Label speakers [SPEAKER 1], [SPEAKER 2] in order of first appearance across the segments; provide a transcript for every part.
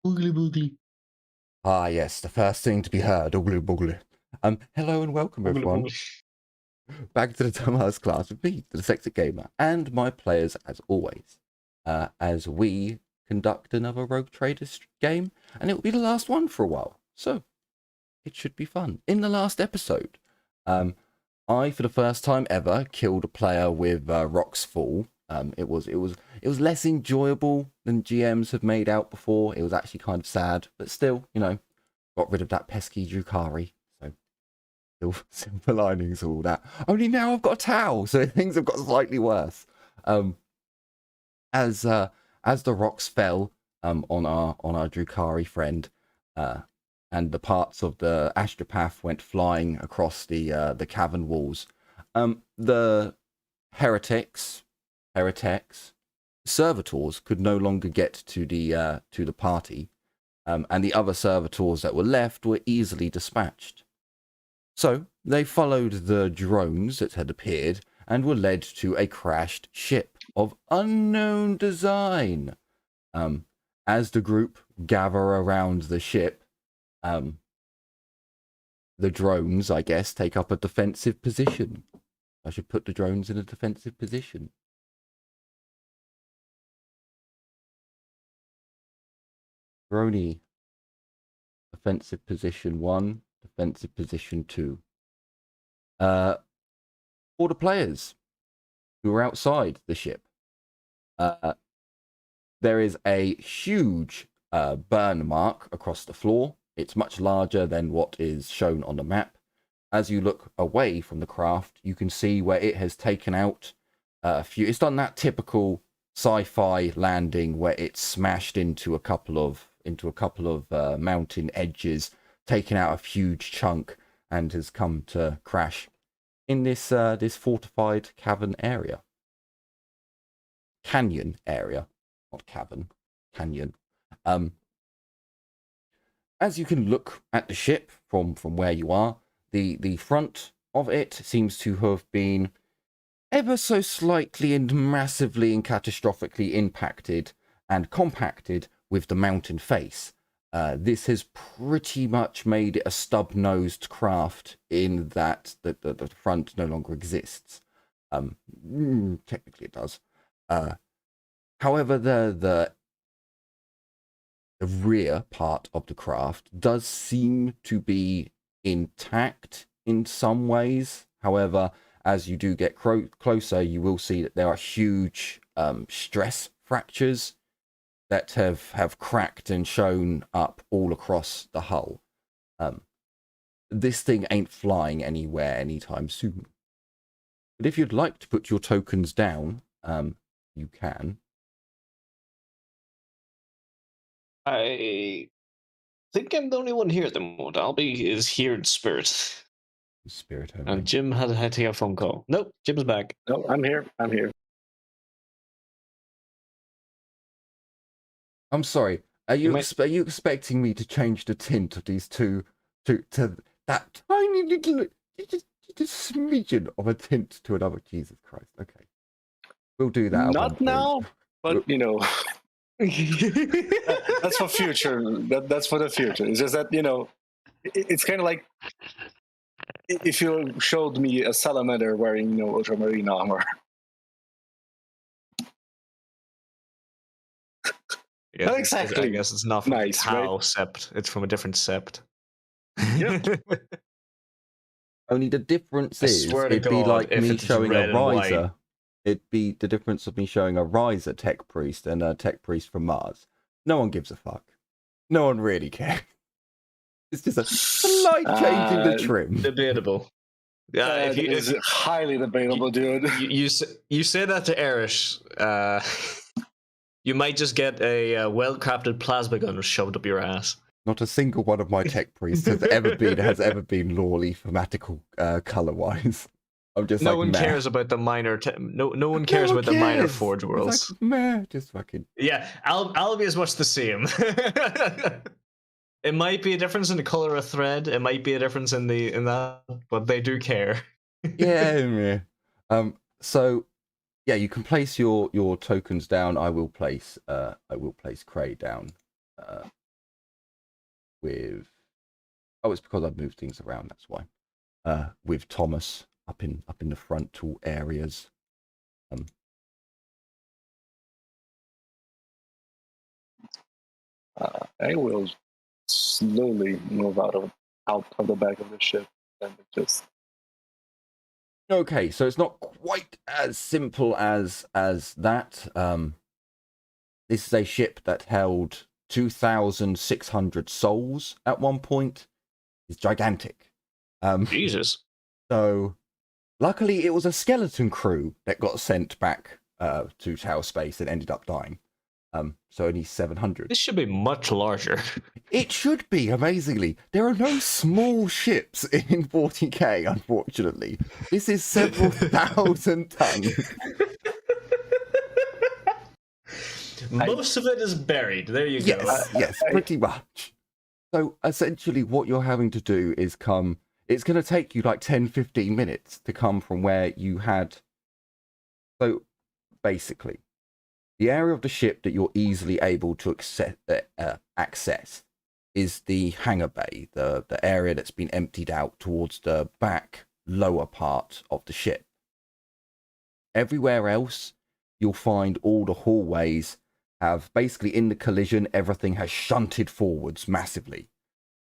[SPEAKER 1] Boogly boogly.
[SPEAKER 2] Ah, yes, the first thing to be heard. Oogly boogly. Hello and welcome,
[SPEAKER 1] Boogly
[SPEAKER 2] everyone,
[SPEAKER 1] boogly.
[SPEAKER 2] back to the Dumbass class with me, the Dyslexic Gamer, and my players, as always, as we conduct another Rogue Traders game, and it will be the last one for a while, so it should be fun. In the last episode, I, for the first time ever, killed a player with Rock's Fall. It was less enjoyable than GMs have made out before. It was actually kind of sad, but still, got rid of that pesky Drukari. So still silver linings, all that. Only now I've got a towel, so things have got slightly worse. As the rocks fell on our Drukari friend, and the parts of the astropath went flying across the cavern walls. The heretics, servitors could no longer get to the party, and the other servitors that were left were easily dispatched. So they followed the drones that had appeared and were led to a crashed ship of unknown design. As the group gather around the ship, the drones, I guess, take up a defensive position. I should put the drones in a defensive position. Droney, defensive position 1, defensive position 2. For the players who are outside the ship, there is a huge burn mark across the floor. It's much larger than what is shown on the map. As you look away from the craft, you can see where it has taken out a few. It's done that typical sci-fi landing where it's smashed into a couple of mountain edges, taken out a huge chunk, and has come to crash in this fortified cavern area, canyon area, not cavern, canyon. As you can look at the ship from where you are, the front of it seems to have been ever so slightly and massively and catastrophically impacted and compacted with the mountain face. This has pretty much made it a stub-nosed craft in that the front no longer exists. Technically it does. However, the rear part of the craft does seem to be intact in some ways. However, as you do get closer, you will see that there are huge stress fractures that have cracked and shown up all across the hull. This thing ain't flying anywhere anytime soon. But if you'd like to put your tokens down, you can.
[SPEAKER 1] I think I'm the only one here at the moment. Albie is here in spirit.
[SPEAKER 2] Spirit only.
[SPEAKER 1] And Jim had to take a phone call. Nope, Jim's back.
[SPEAKER 3] No, I'm here. I'm here.
[SPEAKER 2] I'm sorry. Are you expecting me to change the tint of these two to that tiny little just smidgen of a tint to another? Jesus Christ. Okay. We'll do that.
[SPEAKER 3] Not now, but that's for future. That's for the future. It's just that it's kind of like if you showed me a salamander wearing ultramarine armor.
[SPEAKER 1] Yeah,
[SPEAKER 3] Not exactly.
[SPEAKER 1] I guess it's not from
[SPEAKER 3] nice,
[SPEAKER 1] the cow
[SPEAKER 3] right?
[SPEAKER 1] sept. It's from a different sept.
[SPEAKER 3] Yep.
[SPEAKER 2] Only the difference is it'd be like me showing a riser. It'd be the difference of me showing a riser tech priest and a tech priest from Mars. No one gives a fuck. No one really cares. It's just a slight change in the trim.
[SPEAKER 1] Debatable.
[SPEAKER 3] Yeah, it's highly debatable, dude.
[SPEAKER 1] You say that to Erish. You might just get a well-crafted plasma gun shoved up your ass.
[SPEAKER 2] Not a single one of my tech priests has ever been lawly thematical color-wise. I'm just
[SPEAKER 1] no one cares about the minor. No one cares about the minor Forge Worlds.
[SPEAKER 2] Like, meh, just fucking.
[SPEAKER 1] Yeah, Albie is much the same. It might be a difference in the color of thread. It might be a difference in that, but they do care.
[SPEAKER 2] Yeah. So, yeah, you can place your tokens down. I will place Cray down. with. Oh, it's because I've moved things around. That's why. With Thomas up in the frontal areas.
[SPEAKER 3] I will slowly move out of the back of the ship and just.
[SPEAKER 2] Okay, so it's not quite as simple as that. This is a ship that held 2,600 souls at one point. It's gigantic.
[SPEAKER 1] Jesus.
[SPEAKER 2] So, luckily, it was a skeleton crew that got sent back to Tower Space and ended up dying. So only 700.
[SPEAKER 1] This should be much larger.
[SPEAKER 2] It should be, amazingly. There are no small ships in 40k, unfortunately. This is several thousand tons.
[SPEAKER 1] Most of it is buried. There you go.
[SPEAKER 2] Yes, pretty much. So essentially what you're having to do is it's going to take you like 10-15 minutes to come from where you had. So basically, the area of the ship that you're easily able to access is the hangar bay, the area that's been emptied out towards the back lower part of the ship. Everywhere else, you'll find all the hallways have basically, in the collision, everything has shunted forwards massively.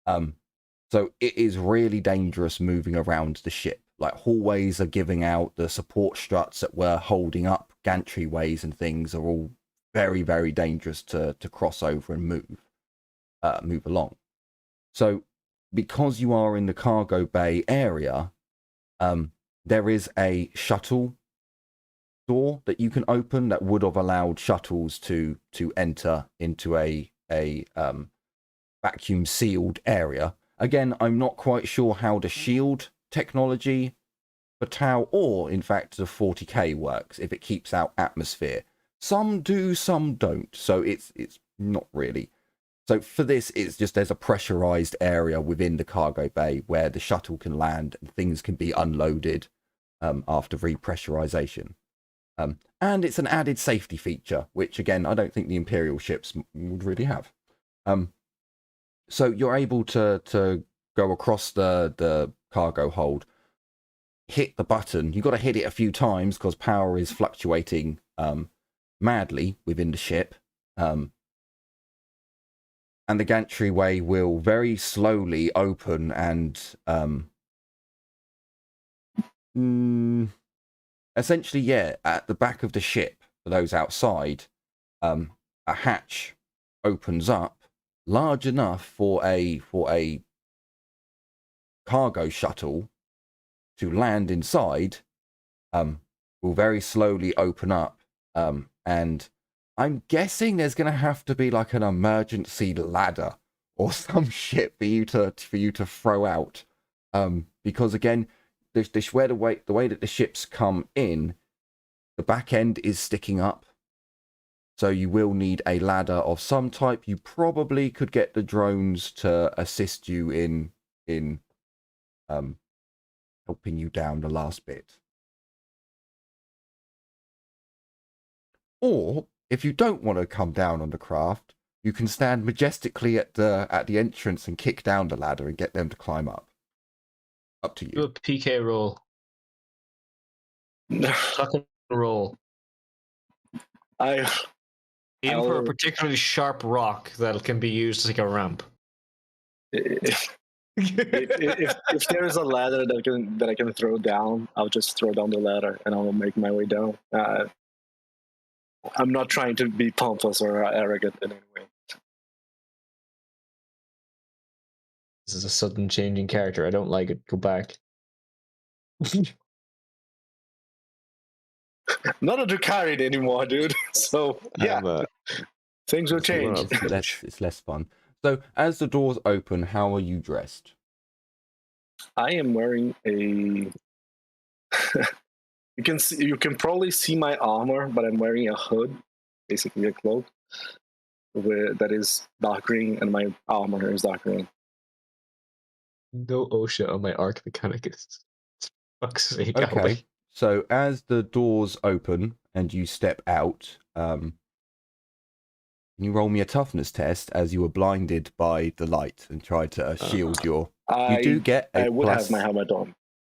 [SPEAKER 2] So it is really dangerous moving around the ship. Like, hallways are giving out, the support struts that were holding up gantryways and things are all very, very dangerous to cross over and move along. So because you are in the cargo bay area, there is a shuttle door that you can open that would have allowed shuttles to enter into a vacuum sealed area. Again, I'm not quite sure how the shield technology for Tau or in fact the 40k works, if it keeps out atmosphere. Some do, some don't, so it's not really. So for this, it's just there's a pressurized area within the cargo bay where the shuttle can land and things can be unloaded after repressurization. And it's an added safety feature, which again, I don't think the Imperial ships would really have. So you're able to go across the cargo hold, hit the button. You've got to hit it a few times because power is fluctuating madly within the ship. And the gantry-way will very slowly open and essentially, yeah, at the back of the ship, for those outside, a hatch opens up large enough for a cargo shuttle to land inside. Will very slowly open up, and I'm guessing there's going to have to be like an emergency ladder or some shit for you to throw out, because again, where the way that the ships come in, the back end is sticking up, so you will need a ladder of some type. You probably could get the drones to assist you in helping you down the last bit. Or if you don't want to come down on the craft, you can stand majestically at the entrance and kick down the ladder and get them to climb up. Up to you.
[SPEAKER 1] Do a PK roll. Fucking roll. Aim for a particularly sharp rock that can be used as like a ramp.
[SPEAKER 3] If there is a ladder that I can throw down, I'll just throw down the ladder and I'll make my way down. I'm not trying to be pompous or arrogant in any way.
[SPEAKER 1] This is a sudden change in character. I don't like it. Go back.
[SPEAKER 3] Not a Drukhari anymore, dude. So yeah, things will change.
[SPEAKER 2] It's less fun. So as the doors open, how are you dressed?
[SPEAKER 3] I am wearing a. You can probably see my armor, but I'm wearing a hood, basically a cloak, that is dark green, and my armor is dark green.
[SPEAKER 1] No OSHA on my Arc Mechanicus. Fuck's sake.
[SPEAKER 2] Okay. So as the doors open and you step out, Can you roll me a toughness test as you were blinded by the light and tried to shield your... You do get a
[SPEAKER 3] I would
[SPEAKER 2] plus...
[SPEAKER 3] have my helmet on.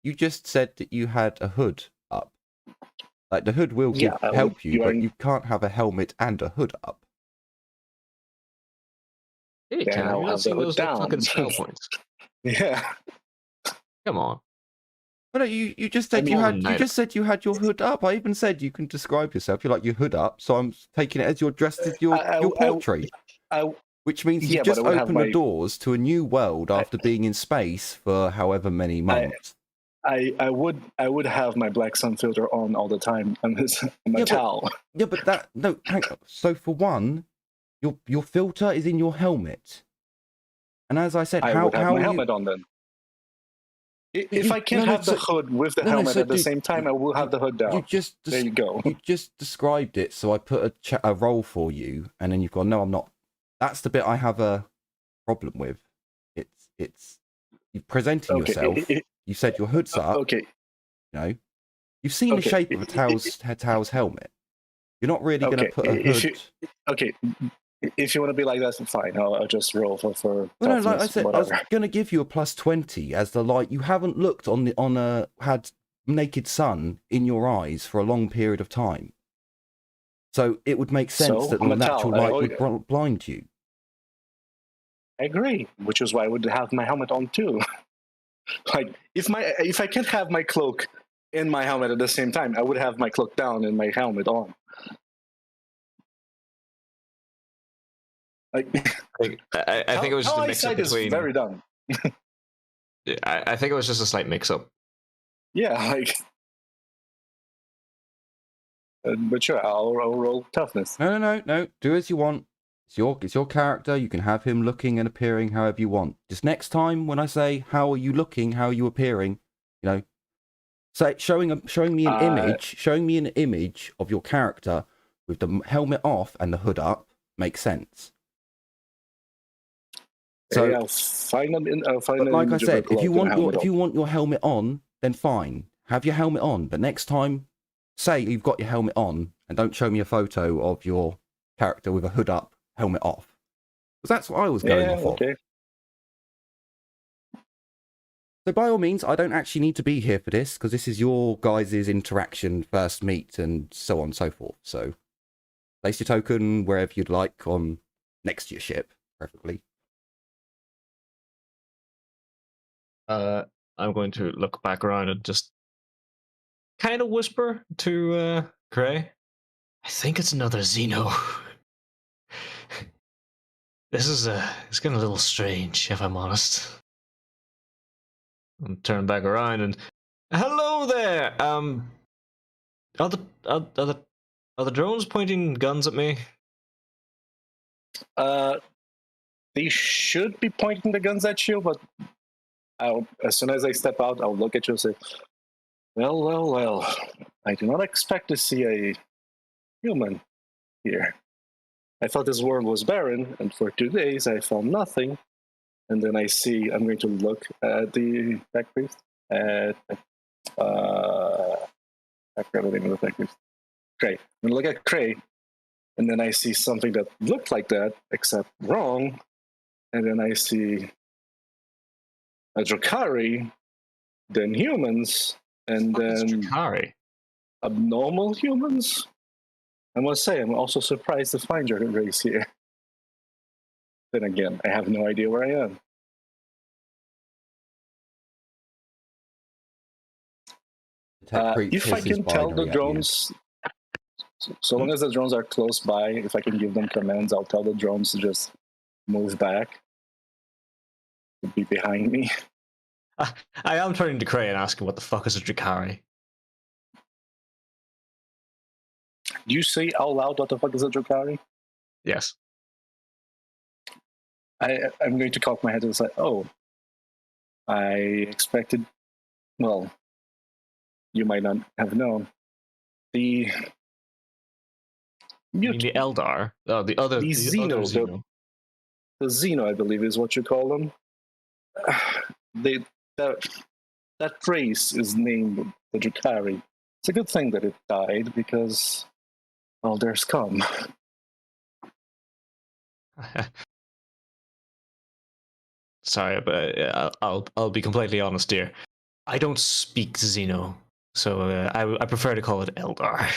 [SPEAKER 2] You just said that you had a hood up. Like, the hood will help you, but you can't have a helmet and a hood up.
[SPEAKER 1] Yeah, you
[SPEAKER 3] Then
[SPEAKER 1] can.
[SPEAKER 3] I'll
[SPEAKER 1] You don't
[SPEAKER 3] have
[SPEAKER 1] see
[SPEAKER 3] the hood
[SPEAKER 1] those like,
[SPEAKER 3] down.
[SPEAKER 1] fucking spell points.
[SPEAKER 3] Yeah.
[SPEAKER 1] Come on.
[SPEAKER 2] But no, you just said you
[SPEAKER 1] I'm
[SPEAKER 2] had your hood up. I even said you can describe yourself. You're like your hood up, so I'm taking it as you're dressed as your portrait. Which means you've just opened the doors to a new world after being in space for however many months.
[SPEAKER 3] I would have my black sun filter on all the time and my towel.
[SPEAKER 2] But that no. Hang on. So for one, your filter is in your helmet, and as I said,
[SPEAKER 3] I would have my helmet on then. If I can't have the hood with the helmet at the same time, I will have the hood down. There you go.
[SPEAKER 2] You just described it, so I put a roll for you, and then you've gone, no, I'm not. That's the bit I have a problem with. It's you presenting yourself. You said your hood's up.
[SPEAKER 3] Okay.
[SPEAKER 2] You know, you've seen the shape of a Tao's helmet. You're not really going to put a hood.
[SPEAKER 3] If you want to be like that, fine. I'll just roll for.
[SPEAKER 2] Well, no, like I said, whatever. I was going to give you a +20 as the light. You haven't looked had naked sun in your eyes for a long period of time, so it would make sense that the natural light would blind you.
[SPEAKER 3] I agree, which is why I would have my helmet on too. Like if I can't have my cloak in my helmet at the same time, I would have my cloak down and my helmet on. Like,
[SPEAKER 1] I think it was just a mix-up between...
[SPEAKER 3] very dumb.
[SPEAKER 1] I think it was just a slight mix-up.
[SPEAKER 3] Yeah, like... but sure, I'll roll toughness.
[SPEAKER 2] No. Do as you want. It's your character. You can have him looking and appearing however you want. Just next time when I say, how are you looking, how are you appearing, you know, say showing me an image of your character with the helmet off and the hood up makes sense. So
[SPEAKER 3] I'll find
[SPEAKER 2] like I said, if you want your helmet on, then fine, have your helmet on. But next time, say you've got your helmet on, and don't show me a photo of your character with a hood up, helmet off, because that's what I was going off of. So by all means, I don't actually need to be here for this, because this is your guys' interaction, first meet, and so on and so forth. So place your token wherever you'd like, on next to your ship, preferably.
[SPEAKER 1] I'm going to look back around and just kind of whisper to Gray. I think it's another Xeno. It's getting a little strange, if I'm honest. And turn back around and hello there. Are the drones pointing guns at me?
[SPEAKER 3] They should be pointing the guns at you, but as soon as I step out, I'll look at you and say, well, I do not expect to see a human here. I thought this world was barren, and for 2 days I found nothing. And then I'm going to look at the tech priest. I forgot the name of the tech priest. Cray. I'm going to look at Cray, and then I see something that looked like that, except wrong. And then I see a Drakari, then humans, and then
[SPEAKER 1] Drakari?
[SPEAKER 3] Abnormal humans. I must say, I'm also surprised to find your race here. Then again, I have no idea where I am. If I can tell the drones, so long as the drones are close by, if I can give them commands, I'll tell the drones to just move back. To be behind me.
[SPEAKER 1] I am turning to Cray and asking what the fuck is a Drakari?
[SPEAKER 3] Do you say out loud what the fuck is a Drakari?
[SPEAKER 1] Yes.
[SPEAKER 3] I'm going to cock my head and say, oh, I expected, well, you might not have known. The
[SPEAKER 1] Eldar? Oh, the Xeno.
[SPEAKER 3] The Xeno, I believe, is what you call them. That race is named the Drakari. It's a good thing that it died because, well, there's scum.
[SPEAKER 1] Sorry, but I'll be completely honest here. I don't speak Xeno, so I prefer to call it Eldar.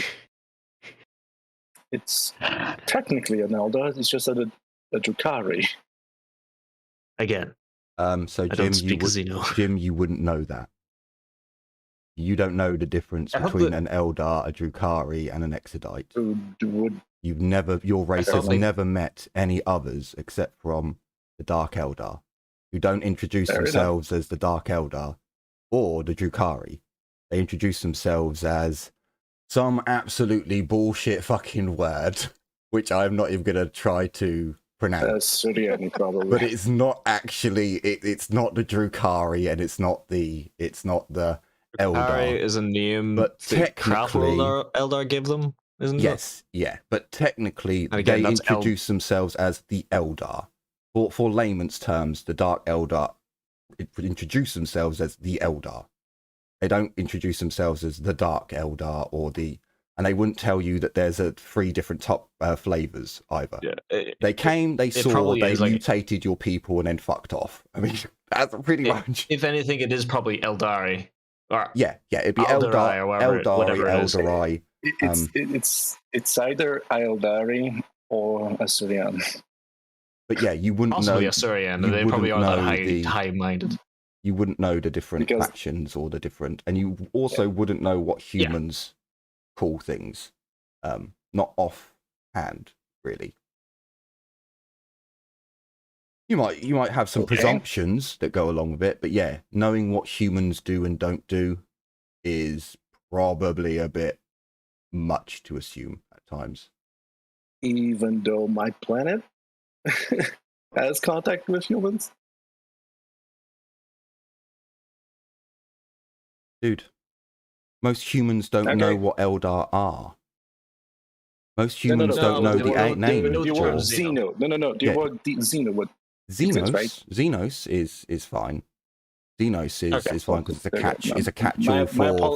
[SPEAKER 3] It's technically an Eldar. It's just a Drukhari.
[SPEAKER 1] Again,
[SPEAKER 2] So
[SPEAKER 1] I don't speak Xeno.
[SPEAKER 2] Jim, you wouldn't know that. You don't know the difference
[SPEAKER 1] I hope
[SPEAKER 2] between
[SPEAKER 1] that-
[SPEAKER 2] an Eldar, a Drukhari, and an Exodite.
[SPEAKER 3] Would
[SPEAKER 2] Your race has
[SPEAKER 1] Definitely.
[SPEAKER 2] never met any others except from the Dark Eldar, who don't introduce
[SPEAKER 3] Fair enough.
[SPEAKER 2] themselves as the Dark Eldar or the Drukhari. They introduce themselves as some absolutely bullshit fucking word, which I'm not even going to try to pronounce.
[SPEAKER 3] Syrian probably.
[SPEAKER 2] But it's not actually. It's not the Drukhari, and it's not the Eldar.
[SPEAKER 1] Drukhari is a name
[SPEAKER 2] But
[SPEAKER 1] that Craft
[SPEAKER 2] technically-
[SPEAKER 1] Eldar give them, isn't it?
[SPEAKER 2] Yes, yeah, but technically
[SPEAKER 1] And again,
[SPEAKER 2] they
[SPEAKER 1] that's
[SPEAKER 2] introduce themselves as the Eldar. For layman's terms, the Dark Eldar introduce themselves as the Eldar. They don't introduce themselves as the Dark Eldar and they wouldn't tell you that there's 3 different top flavors either.
[SPEAKER 1] Yeah,
[SPEAKER 2] They came, they saw,
[SPEAKER 1] probably
[SPEAKER 2] they
[SPEAKER 1] is like-
[SPEAKER 2] mutated your people and then fucked off. I mean, that's pretty much.
[SPEAKER 1] If anything, it is probably Eldari. Or
[SPEAKER 2] Yeah, it'd be
[SPEAKER 1] Aldarai or
[SPEAKER 2] Eldar,
[SPEAKER 1] whatever it is.
[SPEAKER 2] Eldarai.
[SPEAKER 3] It's either Eldari or Assyrian.
[SPEAKER 2] But yeah, you wouldn't
[SPEAKER 1] possibly
[SPEAKER 2] know.
[SPEAKER 1] Assyrian.
[SPEAKER 2] you
[SPEAKER 1] They probably
[SPEAKER 2] wouldn't
[SPEAKER 1] aren't that
[SPEAKER 2] know the-
[SPEAKER 1] high-minded.
[SPEAKER 2] You wouldn't know the different
[SPEAKER 3] Because-
[SPEAKER 2] factions or the different, and you also wouldn't know what humans call things. Not offhand, really. You might have some
[SPEAKER 3] Okay.
[SPEAKER 2] presumptions that go along with it, but yeah, knowing what humans do and don't do is probably a bit much to assume at times.
[SPEAKER 3] Even though my planet has contact with humans.
[SPEAKER 2] Dude, most humans don't
[SPEAKER 3] Okay.
[SPEAKER 2] know what Eldar are. Most humans
[SPEAKER 3] no,
[SPEAKER 2] don't know the
[SPEAKER 1] no,
[SPEAKER 2] name.
[SPEAKER 1] no,
[SPEAKER 3] The
[SPEAKER 1] no,
[SPEAKER 3] word
[SPEAKER 1] no,
[SPEAKER 3] Xeno. No. The
[SPEAKER 2] Yeah.
[SPEAKER 3] word Xeno would.
[SPEAKER 2] Xenos,
[SPEAKER 3] right?
[SPEAKER 2] Xenos is fine. Xenos
[SPEAKER 3] Okay,
[SPEAKER 2] is fine because it's a
[SPEAKER 3] okay,
[SPEAKER 2] catch.
[SPEAKER 3] my-
[SPEAKER 2] It's a catch-all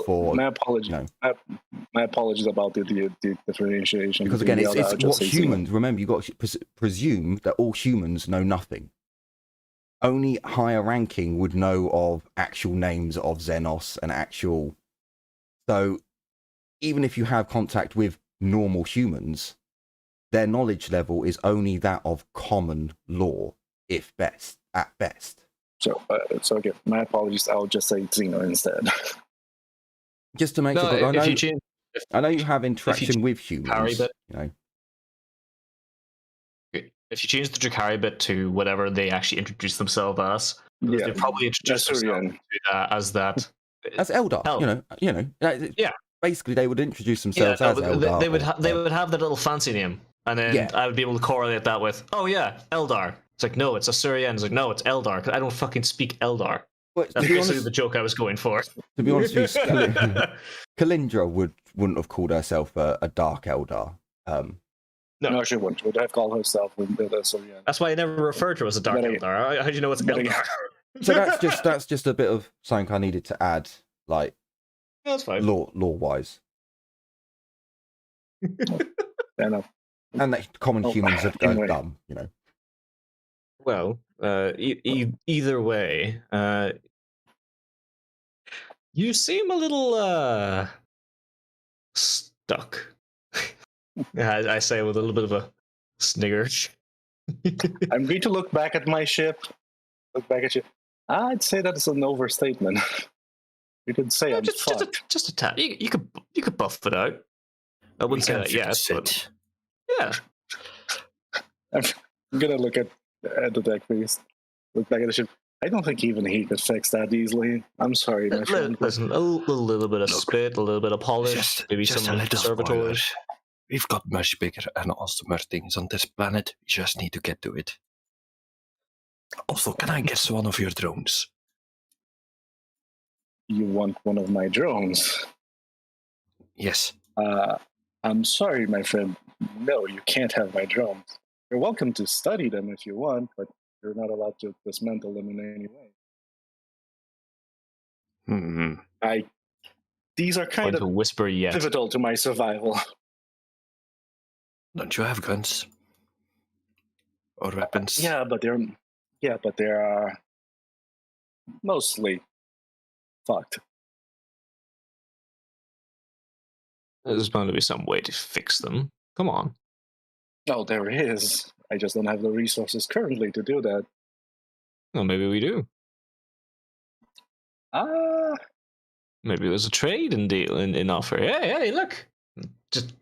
[SPEAKER 2] for
[SPEAKER 3] my apologies.
[SPEAKER 2] you know.
[SPEAKER 3] My apologies about the differentiation.
[SPEAKER 2] Because
[SPEAKER 3] between
[SPEAKER 2] again,
[SPEAKER 3] the
[SPEAKER 2] it's
[SPEAKER 3] other,
[SPEAKER 2] what
[SPEAKER 3] just say Xeno.
[SPEAKER 2] humans. Remember, you got to presume that all humans know nothing. Only higher ranking would know of actual names of Xenos and actual. So, even if you have contact with normal humans, their knowledge level is only that of common law, if best at best.
[SPEAKER 3] So again, my apologies. I'll just say Xeno instead.
[SPEAKER 2] Just to make
[SPEAKER 1] No,
[SPEAKER 2] sure,
[SPEAKER 1] if you change
[SPEAKER 2] I know you have interaction with humans.
[SPEAKER 1] bit-
[SPEAKER 2] You know,
[SPEAKER 1] if you change the Drukhari bit to whatever they actually introduce themselves as, because they probably introduce themselves
[SPEAKER 3] Assyrian.
[SPEAKER 1] to that as that.
[SPEAKER 2] as Eldar.
[SPEAKER 1] Hell.
[SPEAKER 2] You know.
[SPEAKER 1] Yeah.
[SPEAKER 2] Basically, they would introduce
[SPEAKER 1] Yeah,
[SPEAKER 2] themselves
[SPEAKER 1] no,
[SPEAKER 2] as
[SPEAKER 1] but
[SPEAKER 2] Eldar.
[SPEAKER 1] they would
[SPEAKER 2] or-
[SPEAKER 1] they would have that little fancy name, and then
[SPEAKER 2] Yeah.
[SPEAKER 1] I would be able to correlate that with, oh yeah, Eldar. It's like, no, it's Assyrian. It's like, no, it's Eldar, because I don't fucking speak Eldar.
[SPEAKER 2] But to
[SPEAKER 1] That's
[SPEAKER 2] be
[SPEAKER 1] basically
[SPEAKER 2] honest,
[SPEAKER 1] the joke I was going for.
[SPEAKER 2] to be honest with you, Kalindra wouldn't have called herself a Dark Eldar.
[SPEAKER 3] No, she wouldn't. She would have called herself the Assyrian.
[SPEAKER 1] That's why I never referred to her as a Dark
[SPEAKER 3] But I-
[SPEAKER 1] Eldar. How do you know it's
[SPEAKER 3] but I-
[SPEAKER 1] Eldar?
[SPEAKER 2] So that's just a bit of something I needed to add, like
[SPEAKER 1] That's fine.
[SPEAKER 2] law wise,
[SPEAKER 3] Fair enough.
[SPEAKER 2] and that common
[SPEAKER 3] Oh,
[SPEAKER 2] humans are
[SPEAKER 3] anyway.
[SPEAKER 2] dumb. You know,
[SPEAKER 1] Well, either way, you seem a little stuck. I say with a little bit of a snigger.
[SPEAKER 3] I'm going to look back at my ship. Look back at you. I'd say that is an overstatement. You could say I'm fucked.
[SPEAKER 1] just a tad. You could buff it out. I wouldn't say that yet, but yeah.
[SPEAKER 3] I'm gonna look at the deck beast. Look back at the ship. I don't think even he could fix that easily. I'm sorry, my friend.
[SPEAKER 1] Listen, a little bit of spit, a little bit of polish, maybe
[SPEAKER 4] just
[SPEAKER 1] some
[SPEAKER 4] a little
[SPEAKER 1] conservatory.
[SPEAKER 4] spoiler. We've got much bigger and awesomer things on this planet. We just need to get to it. Also, can I get one of your drones?
[SPEAKER 3] You want one of my drones?
[SPEAKER 4] Yes.
[SPEAKER 3] I'm sorry, my friend. No, you can't have my drones. You're welcome to study them if you want, but you're not allowed to dismantle them in any way. These are
[SPEAKER 1] Going
[SPEAKER 3] kind
[SPEAKER 1] to
[SPEAKER 3] of
[SPEAKER 1] whisper yet.
[SPEAKER 3] pivotal to my survival.
[SPEAKER 4] Don't you have guns? or weapons.
[SPEAKER 3] Yeah, but they're mostly fucked.
[SPEAKER 1] There's bound to be some way to fix them. Come on.
[SPEAKER 3] No, there is. I just don't have the resources currently to do that.
[SPEAKER 1] Well, maybe we do. Maybe there's a trade in deal in offer. Hey, look. Just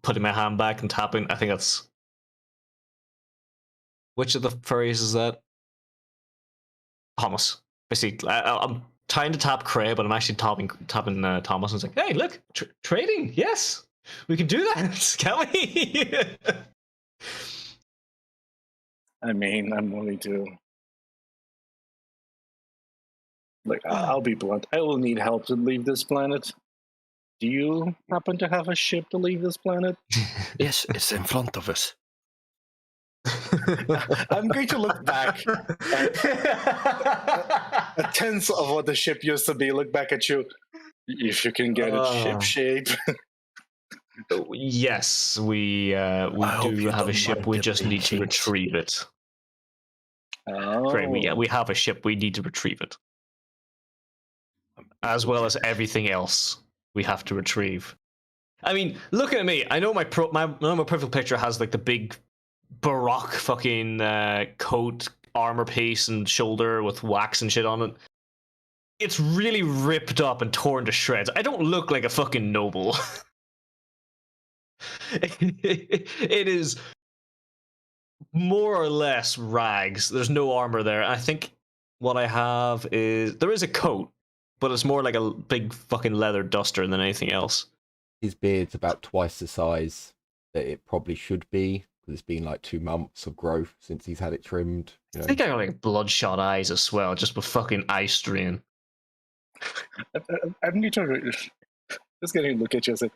[SPEAKER 1] putting my hand back and tapping. I think that's... Which of the furries is that? Thomas. Basically, I'm trying to tap Cray, but I'm actually tapping Thomas. And it's like, hey, look, trading. Yes, we can do that, can't we?
[SPEAKER 3] I mean, I'm willing to. Like, I'll be blunt. I will need help to leave this planet. Do you happen to have a ship to leave this planet?
[SPEAKER 4] Yes, it's in front of us.
[SPEAKER 3] I'm going to look back a tenth of what the ship used to be. Look back at you. If you can get it ship shape.
[SPEAKER 1] Yes, we do have a ship. We just need to retrieve it. Great, we have a ship. We need to retrieve it, as well as everything else we have to retrieve. I mean, look at me. I know my perfect picture has like the big Baroque fucking coat, armor piece, and shoulder with wax and shit on it. It's really ripped up and torn to shreds. I don't look like a fucking noble. It is more or less rags. There's no armor there. I think what I have is... There is a coat, but it's more like a big fucking leather duster than anything else.
[SPEAKER 2] His beard's about twice the size that it probably should be, because it's been like 2 months of growth since he's had it trimmed. You know.
[SPEAKER 1] I think I got like bloodshot eyes as well, just with fucking eye strain.
[SPEAKER 3] I'm just going to look at you and say,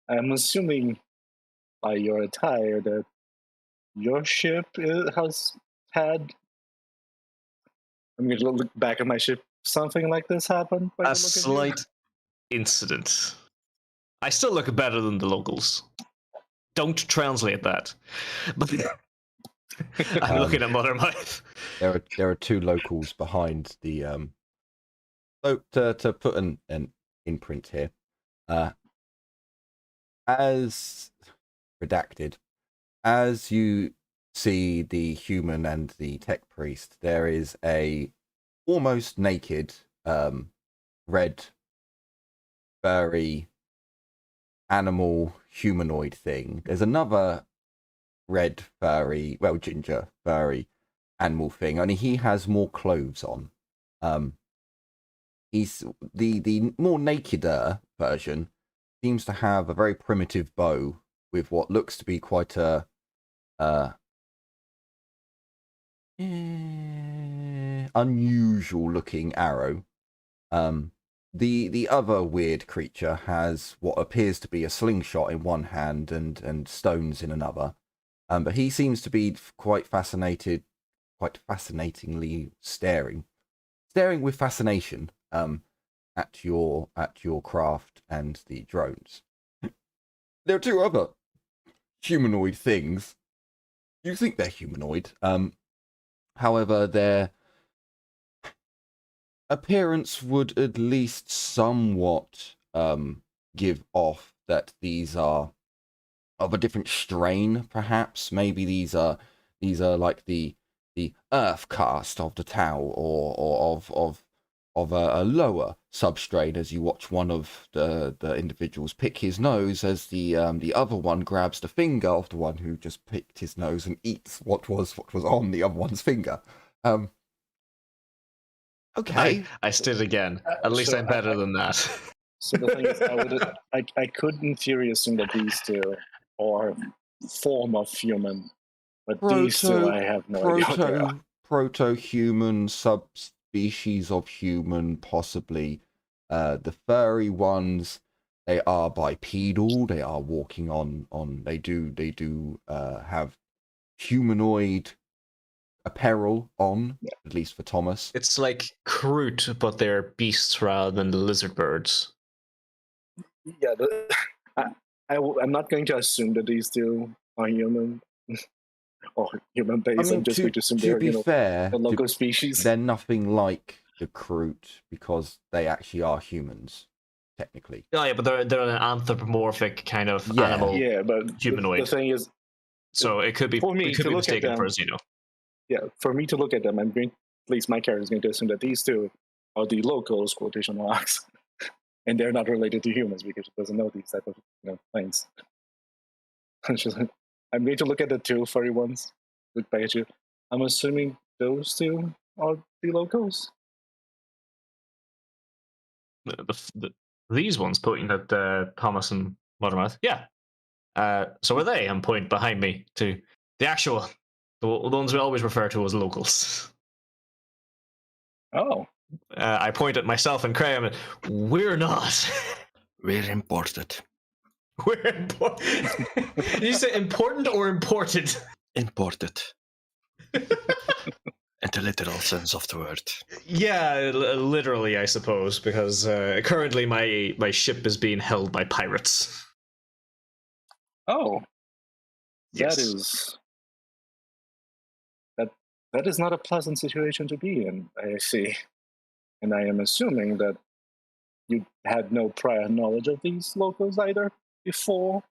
[SPEAKER 3] I'm assuming by your attire that your ship has had... I'm going to look back at my ship. Something like this happened?
[SPEAKER 1] A slight incident. I still look better than the locals. Don't translate that. But I'm looking at Mothermouth.
[SPEAKER 2] There are 2 locals behind the so to put an imprint here. As redacted, as you see the human and the tech priest, there is a almost naked red furry animal humanoid thing. There's another red furry, well, ginger furry animal thing, only he has more clothes on. He's the more nakeder version seems to have a very primitive bow with what looks to be quite a unusual looking arrow. The other weird creature has what appears to be a slingshot in one hand and stones in another. But he seems to be quite fascinatingly staring with fascination at your craft and the drones. There are 2 other humanoid things. You think they're humanoid. However, their appearance would at least somewhat give off that these are of a different strain, perhaps. Maybe these are like the earth caste of the Tau, or of a lower substrain, as you watch one of the individuals pick his nose as the other one grabs the finger of the one who just picked his nose and eats what was on the other one's finger. Okay.
[SPEAKER 1] I stood again. At least I'm better than that.
[SPEAKER 3] So the thing is, I could in theory assume that these 2 are form of human, but these 2 I have no idea what they are.
[SPEAKER 2] Proto-human, subspecies of human, possibly. The furry ones, they are bipedal. They are walking on. They do have humanoid apparel on, at least for Thomas.
[SPEAKER 1] It's like Kroot, but they're beasts rather than the lizard birds.
[SPEAKER 3] Yeah, I'm not going to assume that these 2 are human. or human
[SPEAKER 2] I
[SPEAKER 3] base.
[SPEAKER 2] mean,
[SPEAKER 3] I'm just going to assume
[SPEAKER 2] to
[SPEAKER 3] they're,
[SPEAKER 2] be fair,
[SPEAKER 3] the local species.
[SPEAKER 2] they're nothing like the Kroot because they actually are humans, technically.
[SPEAKER 1] Oh yeah, but they're an anthropomorphic kind of
[SPEAKER 2] Yeah.
[SPEAKER 1] animal
[SPEAKER 3] Yeah, but the
[SPEAKER 1] humanoid.
[SPEAKER 3] thing is,
[SPEAKER 1] So it could be
[SPEAKER 3] for me
[SPEAKER 1] it could
[SPEAKER 3] to
[SPEAKER 1] be
[SPEAKER 3] look at
[SPEAKER 1] mistaken for a
[SPEAKER 3] them,
[SPEAKER 1] Xeno.
[SPEAKER 3] yeah, for me to look at them, I'm going, at least my character is going to assume that these two are the locals, quotation marks, and they're not related to humans because it doesn't know these type of things. I'm going to look at the two furry ones. Look back at you. I'm assuming those two are the locals.
[SPEAKER 1] These ones pointing at Thomas and Mothermouth. Yeah. So are they? And point behind me to the actual, the ones we always refer to as locals.
[SPEAKER 3] Oh,
[SPEAKER 1] I point at myself and Graham, and we're not.
[SPEAKER 4] We're imported.
[SPEAKER 1] We're important. Did you say important or imported?
[SPEAKER 4] Imported. In the literal sense of the word.
[SPEAKER 1] Yeah, literally, I suppose, because currently my ship is being held by pirates.
[SPEAKER 3] oh,
[SPEAKER 1] Yes.
[SPEAKER 3] that is not a pleasant situation to be in. I see, and I am assuming that you had no prior knowledge of these locals either before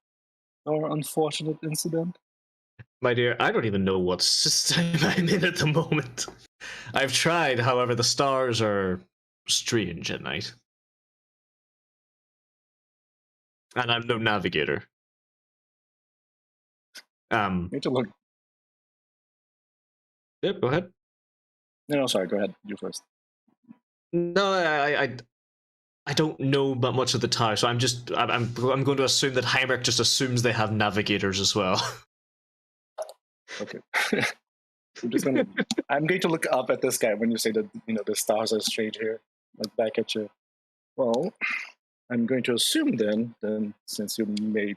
[SPEAKER 3] our unfortunate incident.
[SPEAKER 1] My dear, I don't even know what system I'm in at the moment. I've tried, however, the stars are strange at night. And I'm no navigator.
[SPEAKER 3] Need to look.
[SPEAKER 1] Yep, go ahead.
[SPEAKER 3] No, sorry. Go ahead. You first.
[SPEAKER 1] No, I don't know about much of the tower, so I'm going to assume that Heinrich just assumes they have navigators as well.
[SPEAKER 3] Okay. I'm going to look up at this guy when you say that the stars are strange here. Look back at you. Well, I'm going to assume then since you made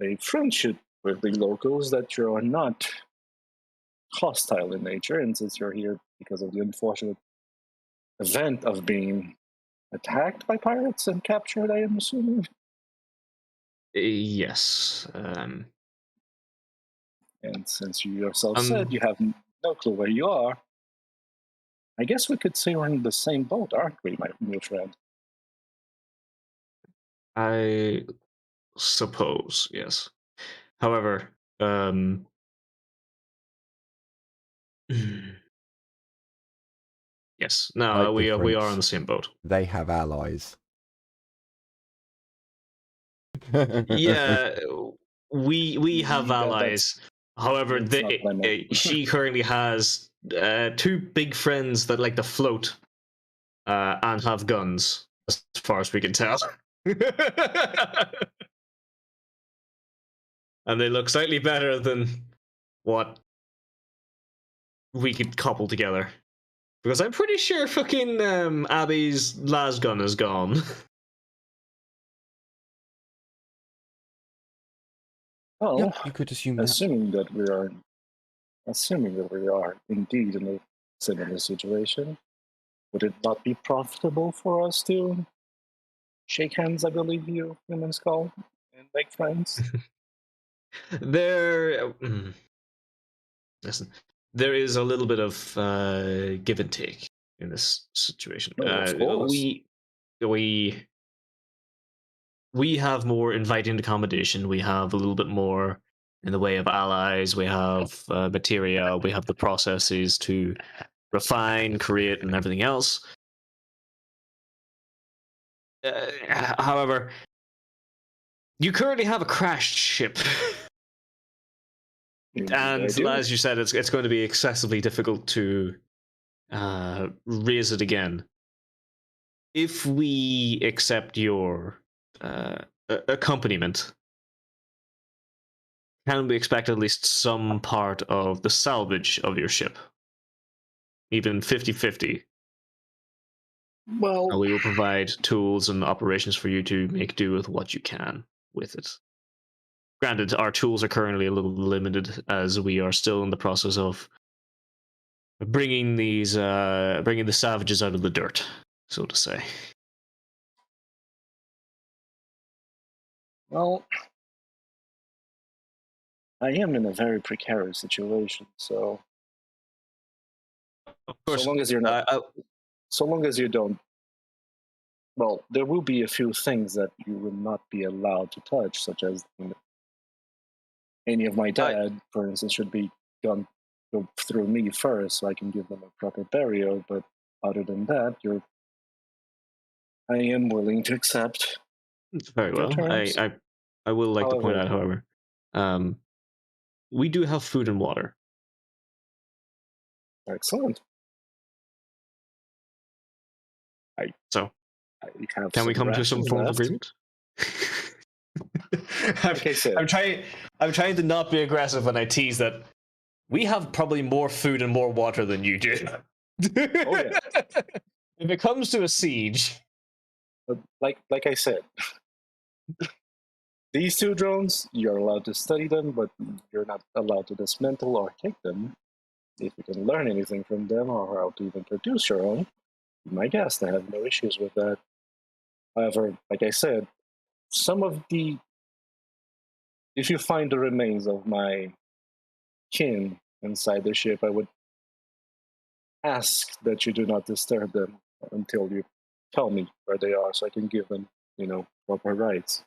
[SPEAKER 3] a friendship with the locals, that you are not hostile in nature, and since you're here because of the unfortunate event of being attacked by pirates and captured, I am assuming.
[SPEAKER 1] Yes.
[SPEAKER 3] And since you yourself said you have no clue where you are, I guess we could say we're in the same boat, aren't we, my new friend?
[SPEAKER 1] I suppose, yes. However, yes, no, we are
[SPEAKER 2] difference.
[SPEAKER 1] on the same boat.
[SPEAKER 2] They have allies.
[SPEAKER 1] Yeah, we have allies. However,
[SPEAKER 3] that's not what I meant.
[SPEAKER 1] she currently has two big friends that like to float and have guns, as far as we can tell. And they look slightly better than what we could couple together. Because I'm pretty sure fucking Abby's lasgun is gone.
[SPEAKER 3] Well,
[SPEAKER 2] Yep, you could assume that.
[SPEAKER 3] assuming that we are indeed in a similar situation, would it not be profitable for us to shake hands, I believe you humans call, and make friends?
[SPEAKER 1] Listen, there is a little bit of give and take in this situation.
[SPEAKER 3] Oh, of course.
[SPEAKER 1] We have more inviting accommodation. We have a little bit more in the way of allies. We have material. We have the processes to refine, create, and everything else. However, you currently have a crashed ship.
[SPEAKER 3] Indeed,
[SPEAKER 1] And
[SPEAKER 3] I do.
[SPEAKER 1] as you said, it's going to be excessively difficult to raise it again. If we accept your accompaniment, can we expect at least some part of the salvage of your ship? Even 50-50.
[SPEAKER 3] Well,
[SPEAKER 1] We will provide tools and operations for you to make do with what you can with it. Granted, our tools are currently a little limited as we are still in the process of bringing the savages out of the dirt, so to say.
[SPEAKER 3] well, I am in a very precarious situation, so
[SPEAKER 1] Of course,
[SPEAKER 3] so long as you're not,
[SPEAKER 1] I,
[SPEAKER 3] so long as you don't, well, there will be a few things that you will not be allowed to touch, such as any of my dad, for instance, should be gone go through me first, so I can give them a proper burial. But other than that, I am willing to accept
[SPEAKER 1] very
[SPEAKER 3] your
[SPEAKER 1] well.
[SPEAKER 3] terms.
[SPEAKER 1] I will like to point
[SPEAKER 3] However,
[SPEAKER 1] out, however, we do have food and water.
[SPEAKER 3] excellent.
[SPEAKER 1] So
[SPEAKER 3] I have
[SPEAKER 1] can we
[SPEAKER 3] some
[SPEAKER 1] come to some
[SPEAKER 3] rations
[SPEAKER 1] form of
[SPEAKER 3] left.
[SPEAKER 1] agreement?
[SPEAKER 3] Like I said,
[SPEAKER 1] I'm trying to not be aggressive when I tease that we have probably more food and more water than you do.
[SPEAKER 3] Oh, yeah.
[SPEAKER 1] If it comes to a siege,
[SPEAKER 3] like I said, these two drones, you're allowed to study them, but you're not allowed to dismantle or take them. If you can learn anything from them or how to even produce your own, be my guest. I have no issues with that. However, like I said, if you find the remains of my kin inside the ship, I would ask that you do not disturb them until you tell me where they are, so I can give them, proper rights.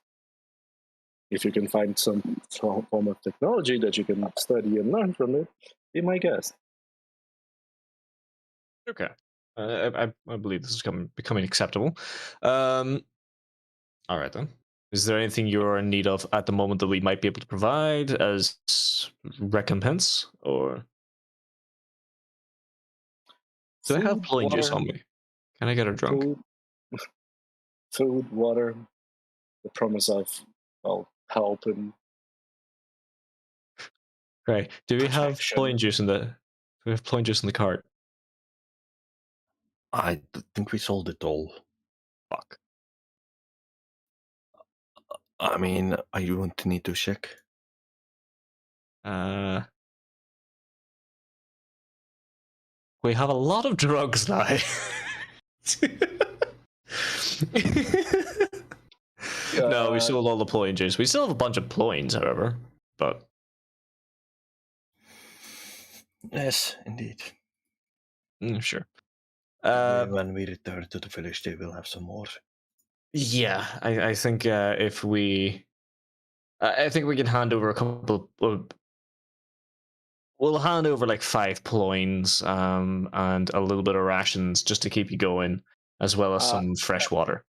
[SPEAKER 3] If you can find some form of technology that you can study and learn from it, be my guest.
[SPEAKER 1] okay. I believe this is becoming acceptable. All right then. Is there anything you're in need of at the moment that we might be able to provide as recompense, or do I have
[SPEAKER 3] Food,
[SPEAKER 1] pulling juice
[SPEAKER 3] water,
[SPEAKER 1] on me? Can I get her drunk?
[SPEAKER 3] food, water, the promise of, help and
[SPEAKER 1] Right. Do we have
[SPEAKER 3] protection.
[SPEAKER 1] pulling juice in the? Do we have pulling juice in the cart?
[SPEAKER 4] I think we sold it all.
[SPEAKER 1] Fuck.
[SPEAKER 4] I mean, I won't need to check.
[SPEAKER 1] We have a lot of drugs now. No, we sold all the ploin juice. We still have a bunch of ploins, however, but
[SPEAKER 4] Yes, indeed.
[SPEAKER 1] Sure.
[SPEAKER 4] When we return to the village, they will have some more.
[SPEAKER 1] Yeah, I think if we, I think we can hand over a couple. We'll hand over like 5 ploins, and a little bit of rations just to keep you going, as well as some fresh water.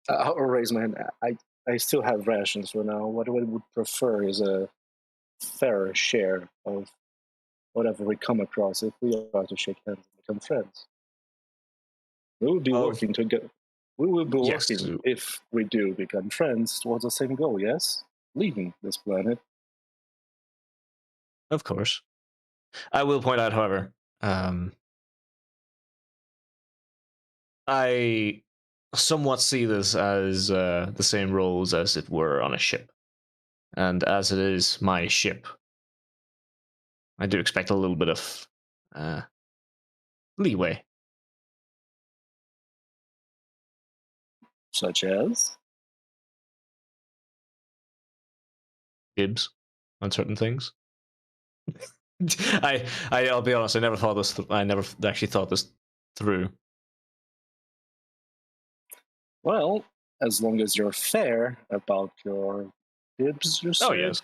[SPEAKER 3] I'll raise my hand. I still have rations for now. What I would prefer is a fairer share of whatever we come across if we are to shake hands and become friends. We will be working together. We will be working, if we do become friends, towards the same goal, yes? Leaving this planet.
[SPEAKER 1] Of course. I will point out, however, I somewhat see this as the same roles as it were on a ship. And as it is my ship, I do expect a little bit of leeway.
[SPEAKER 3] Such as?
[SPEAKER 1] Dibs on certain things. I'll be honest, I never thought this. I never actually thought this through.
[SPEAKER 3] Well, as long as you're fair about your dibs, you say.
[SPEAKER 1] Oh yes.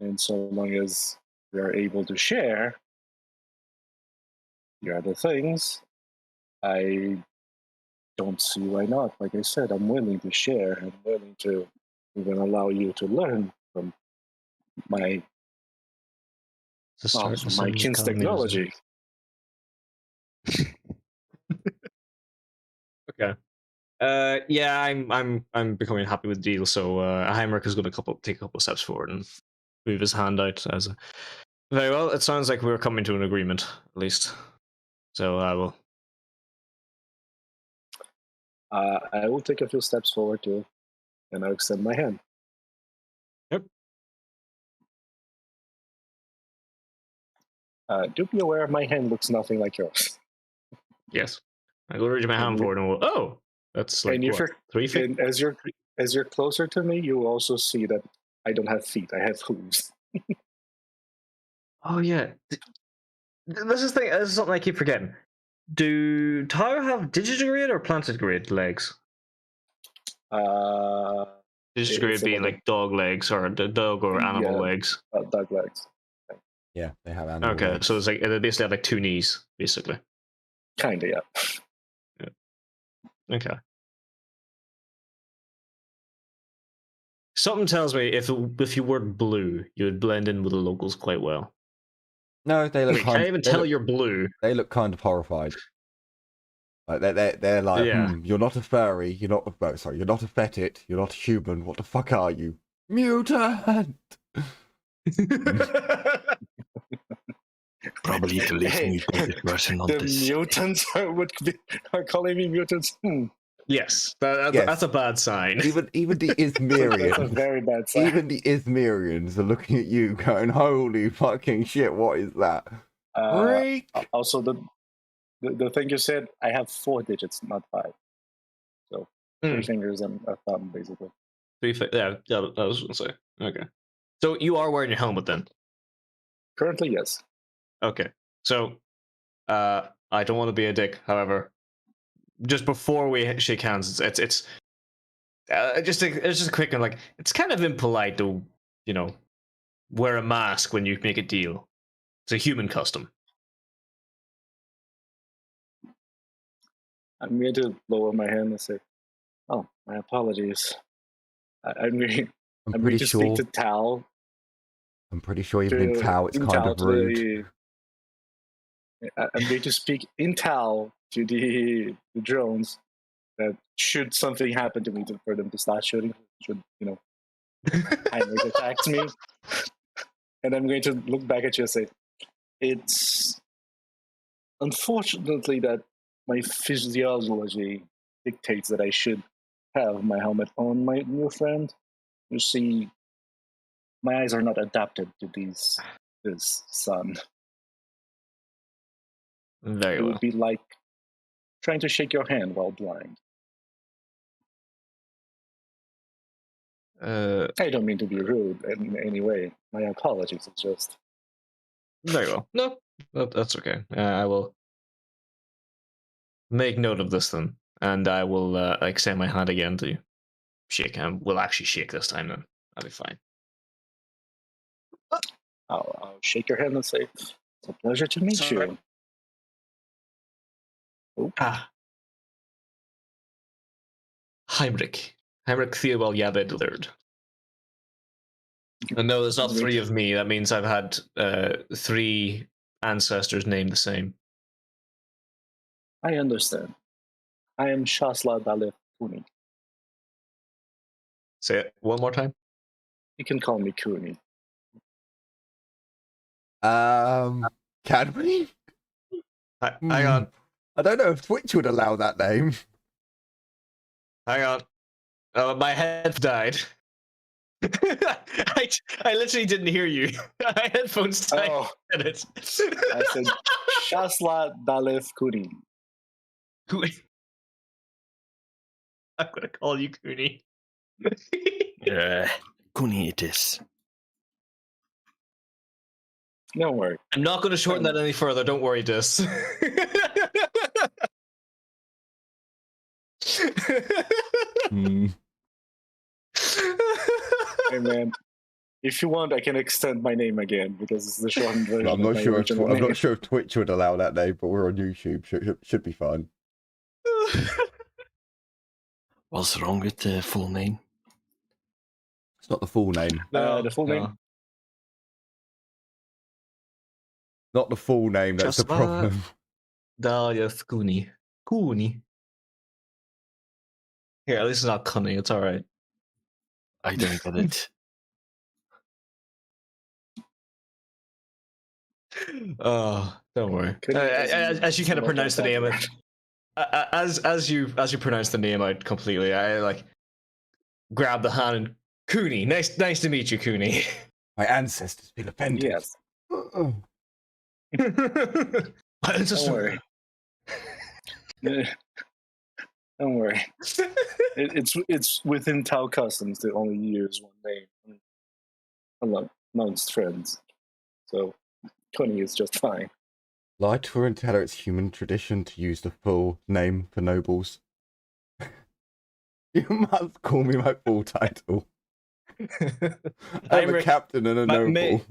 [SPEAKER 3] And so long as we are able to share the other things, I don't see why not. Like I said, I'm willing to share. I'm willing to even allow you to learn from my kin's technology.
[SPEAKER 1] Okay. Yeah, I'm becoming happy with the deal. So Heinrich is going to take a couple of steps forward and move his hand out as a. Very well. It sounds like we're coming to an agreement, at least. So I will.
[SPEAKER 3] I will take a few steps forward too, and I'll extend my hand.
[SPEAKER 1] Yep.
[SPEAKER 3] Do be aware, my hand looks nothing like yours.
[SPEAKER 1] Yes. I will reach my hand forward and we'll. Oh, that's like what, 3 feet.
[SPEAKER 3] And as you're closer to me, you also see that I don't have feet. I have hooves.
[SPEAKER 1] Oh yeah. This is thing. This is something I keep forgetting. Do Tau have digitigrade or plantigrade legs? Digitigrade
[SPEAKER 3] It's
[SPEAKER 1] being
[SPEAKER 3] another-
[SPEAKER 1] like dog legs or the dog or animal
[SPEAKER 3] Yeah.
[SPEAKER 1] legs.
[SPEAKER 3] Dog legs.
[SPEAKER 2] Yeah, they have animal
[SPEAKER 1] Okay,
[SPEAKER 2] legs.
[SPEAKER 1] so it's like they basically have like two knees, basically.
[SPEAKER 3] Kinda, yeah.
[SPEAKER 1] Okay. Something tells me if you were blue, you would blend in with the locals quite well.
[SPEAKER 2] No, they look
[SPEAKER 1] Wait, can't even tell you're blue.
[SPEAKER 2] They look kind of horrified. Like they're like,
[SPEAKER 1] Yeah.
[SPEAKER 2] you're not a furry, you're not you're not a fetid, you're not a human. What the fuck are you? Mutant.
[SPEAKER 4] Probably the least
[SPEAKER 3] Hey,
[SPEAKER 4] mutated version of
[SPEAKER 3] The
[SPEAKER 4] this.
[SPEAKER 3] mutants are calling me mutants.
[SPEAKER 1] Yes,
[SPEAKER 2] Yes.
[SPEAKER 1] that's a bad sign.
[SPEAKER 2] Even the
[SPEAKER 3] That's a
[SPEAKER 2] Izmirians,
[SPEAKER 3] very bad sign.
[SPEAKER 2] even the Izmirians are looking at you, going, "Holy fucking shit! What is that?" Freak.
[SPEAKER 3] Also, the thing you said, I have 4 digits, not 5. So 3 fingers and a thumb, basically.
[SPEAKER 1] Yeah, I was gonna say. Okay, so you are wearing your helmet then.
[SPEAKER 3] Currently, yes.
[SPEAKER 1] Okay, so I don't want to be a dick. However, just before we shake hands, it's just a quick one. Like, it's kind of impolite to wear a mask when you make a deal. It's a human custom.
[SPEAKER 3] I'm going to lower my hand and say, "Oh, my apologies. I'm going
[SPEAKER 2] I'm
[SPEAKER 3] to
[SPEAKER 2] pretty
[SPEAKER 3] speak
[SPEAKER 2] sure.
[SPEAKER 3] to Tal.
[SPEAKER 2] I'm pretty sure even in Tau, it's kind of rude.
[SPEAKER 3] I'm going to speak in Tal to the drones that should something happen to me for them to start shooting, should Heinrich attacks me, and I'm going to look back at you and say, it's unfortunately that my physiology dictates that I should have my helmet on, my new friend. You see, my eyes are not adapted to this sun.
[SPEAKER 1] Very
[SPEAKER 3] It
[SPEAKER 1] well.
[SPEAKER 3] would be like trying to shake your hand while blind. I don't mean to be rude in any way. My apologies. It's just
[SPEAKER 1] Very well. No, that's okay. I will make note of this then, and I will extend my hand again to shake him. We'll actually shake this time then. That'll be fine.
[SPEAKER 3] I'll shake your hand and say, "It's a pleasure to meet you." Oh.
[SPEAKER 1] Heinrich Theobald Yabed III. And no, there's not 3 of me. That means I've had 3 ancestors named the same.
[SPEAKER 3] I understand. I am Shasla Dalef Kuni.
[SPEAKER 1] Say it one more time.
[SPEAKER 3] You can call me Kuni.
[SPEAKER 2] Can we?
[SPEAKER 1] Hang on.
[SPEAKER 2] I don't know if Twitch would allow that name.
[SPEAKER 1] Hang on. Oh, my head died. I literally didn't hear you. My headphones died.
[SPEAKER 3] Oh,
[SPEAKER 1] in it.
[SPEAKER 3] I said Shasla Dalef Kuni.
[SPEAKER 1] I'm gonna call you Cooney.
[SPEAKER 4] Kuni it is.
[SPEAKER 3] Don't worry.
[SPEAKER 1] I'm not going to shorten that any further. Don't worry, Dis.
[SPEAKER 3] Hey man, if you want, I can extend my name again because it's the shortened version.
[SPEAKER 2] I'm not
[SPEAKER 3] of my
[SPEAKER 2] sure.
[SPEAKER 3] original
[SPEAKER 2] I'm
[SPEAKER 3] name.
[SPEAKER 2] not sure if Twitch would allow that name, but we're on YouTube. Should be fine.
[SPEAKER 4] What's wrong with the full name?
[SPEAKER 2] It's not the full name.
[SPEAKER 3] The full name.
[SPEAKER 2] Not the full name. That's the problem.
[SPEAKER 1] Dahlia's Cooney. Cooney. Here, at least it's not Cunny. It's all right.
[SPEAKER 4] I don't get it.
[SPEAKER 1] Oh, don't worry. As you kind of pronounce the name, as you pronounce the name out completely, I like grab the hand and Cooney. Nice to meet you, Cooney.
[SPEAKER 2] My ancestors feel offended.
[SPEAKER 3] Yes.
[SPEAKER 1] My ancestors.
[SPEAKER 3] Don't worry. Don't worry. It's within Tau customs to only use one name. amongst friends. So 20 is just fine.
[SPEAKER 2] Lie to her and tell her it's human tradition to use the full name for nobles. You must call me my full title. I'm a captain and a noble.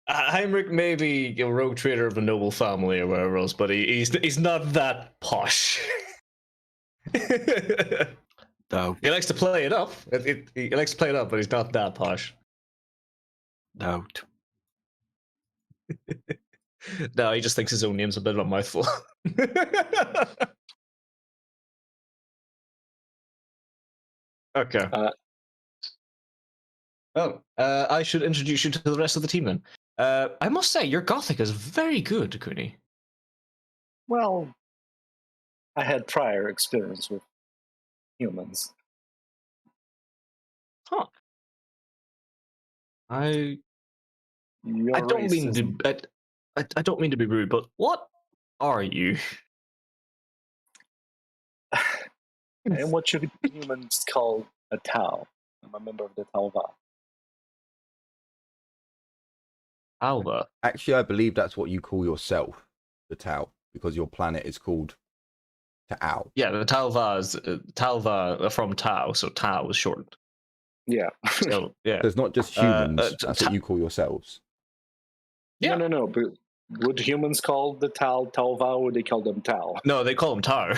[SPEAKER 1] Heinrich may be a rogue trader of a noble family or whatever else, but he's not that posh.
[SPEAKER 4] Doubt.
[SPEAKER 1] He likes to play it up. He likes to play it up, but he's not that posh.
[SPEAKER 4] Doubt.
[SPEAKER 1] No, he just thinks his own name's a bit of a mouthful. Okay. I should introduce you to the rest of the team then. I must say, your Gothic is very good, Cooney.
[SPEAKER 3] Well, I had prior experience with humans.
[SPEAKER 1] Huh. I
[SPEAKER 3] Your
[SPEAKER 1] don't
[SPEAKER 3] race
[SPEAKER 1] mean
[SPEAKER 3] isn't-
[SPEAKER 1] to. I don't mean to be rude, but what are you?
[SPEAKER 3] and what should humans call a Tau. I'm a member of the Tauva.
[SPEAKER 1] Alva.
[SPEAKER 2] Actually, I believe that's what you call yourself, the Tau, because your planet is called Tau.
[SPEAKER 1] Yeah, the Talva is Talva from Tau, so Tau is shortened.
[SPEAKER 3] Yeah.
[SPEAKER 1] So yeah,
[SPEAKER 2] So it's not just humans. That's
[SPEAKER 1] Ta-
[SPEAKER 2] what you call yourselves.
[SPEAKER 1] Yeah.
[SPEAKER 3] No. But would humans call the Tau Tauva, or would they call them Tau?
[SPEAKER 1] no, they call them Tar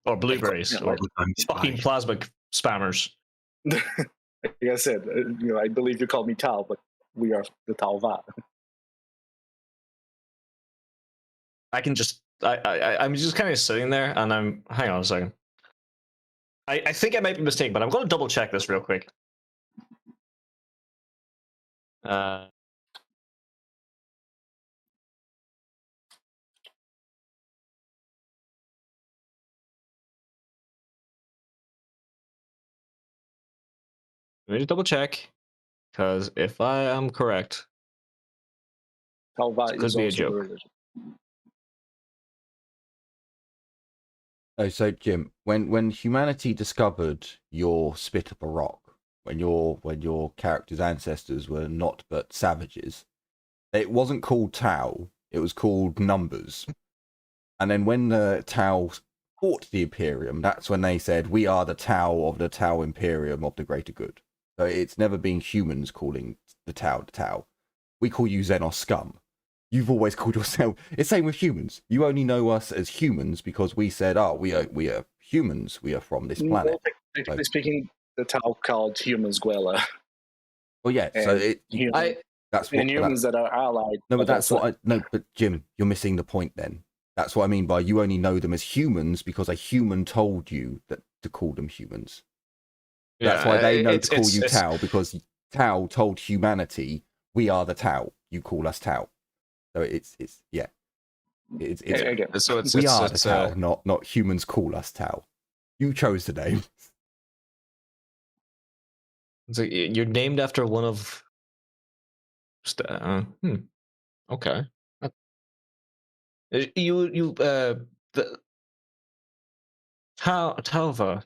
[SPEAKER 1] or blueberries
[SPEAKER 3] Yeah,
[SPEAKER 1] or
[SPEAKER 4] I'm
[SPEAKER 1] fucking
[SPEAKER 4] spy.
[SPEAKER 1] plasma spammers.
[SPEAKER 3] Like I said, I believe you call me Tau, but we are the Tauva.
[SPEAKER 1] I'm just kind of sitting there, and hang on a second. I think I might be mistaken, but I'm going to double check this real quick. Let me just double check, because if I am correct,
[SPEAKER 3] Tauva
[SPEAKER 1] This could
[SPEAKER 3] is
[SPEAKER 1] be a
[SPEAKER 3] also
[SPEAKER 1] joke.
[SPEAKER 3] the religion.
[SPEAKER 2] Oh, so Jim, when humanity discovered your spit up a rock, when your character's ancestors were not but savages, it wasn't called Tau, it was called numbers. And then when the Tau fought the Imperium, that's when they said, we are the Tau of the Tau Imperium of the greater good. So it's never been humans calling the Tau. We call you Xenos scum. You've always called yourself. It's same with humans. You only know us as humans because we said, "Oh, we are humans. We are from this planet."
[SPEAKER 3] Well, technically speaking, the Tau called humans Guela.
[SPEAKER 2] Well, yeah. So that's what.
[SPEAKER 3] And humans that are allied.
[SPEAKER 2] No, but that's what I. No, but Jim, you're missing the point. Then that's what I mean by you only know them as humans because a human told you that to call them humans. That's why they know to call you Tau because Tau told humanity, "We are the Tau. You call us Tau." So it's yeah. It's
[SPEAKER 3] Again.
[SPEAKER 1] So
[SPEAKER 2] we are the Tau, not humans call us Tau. You chose the name.
[SPEAKER 1] So you're named after one of. Okay. The Talva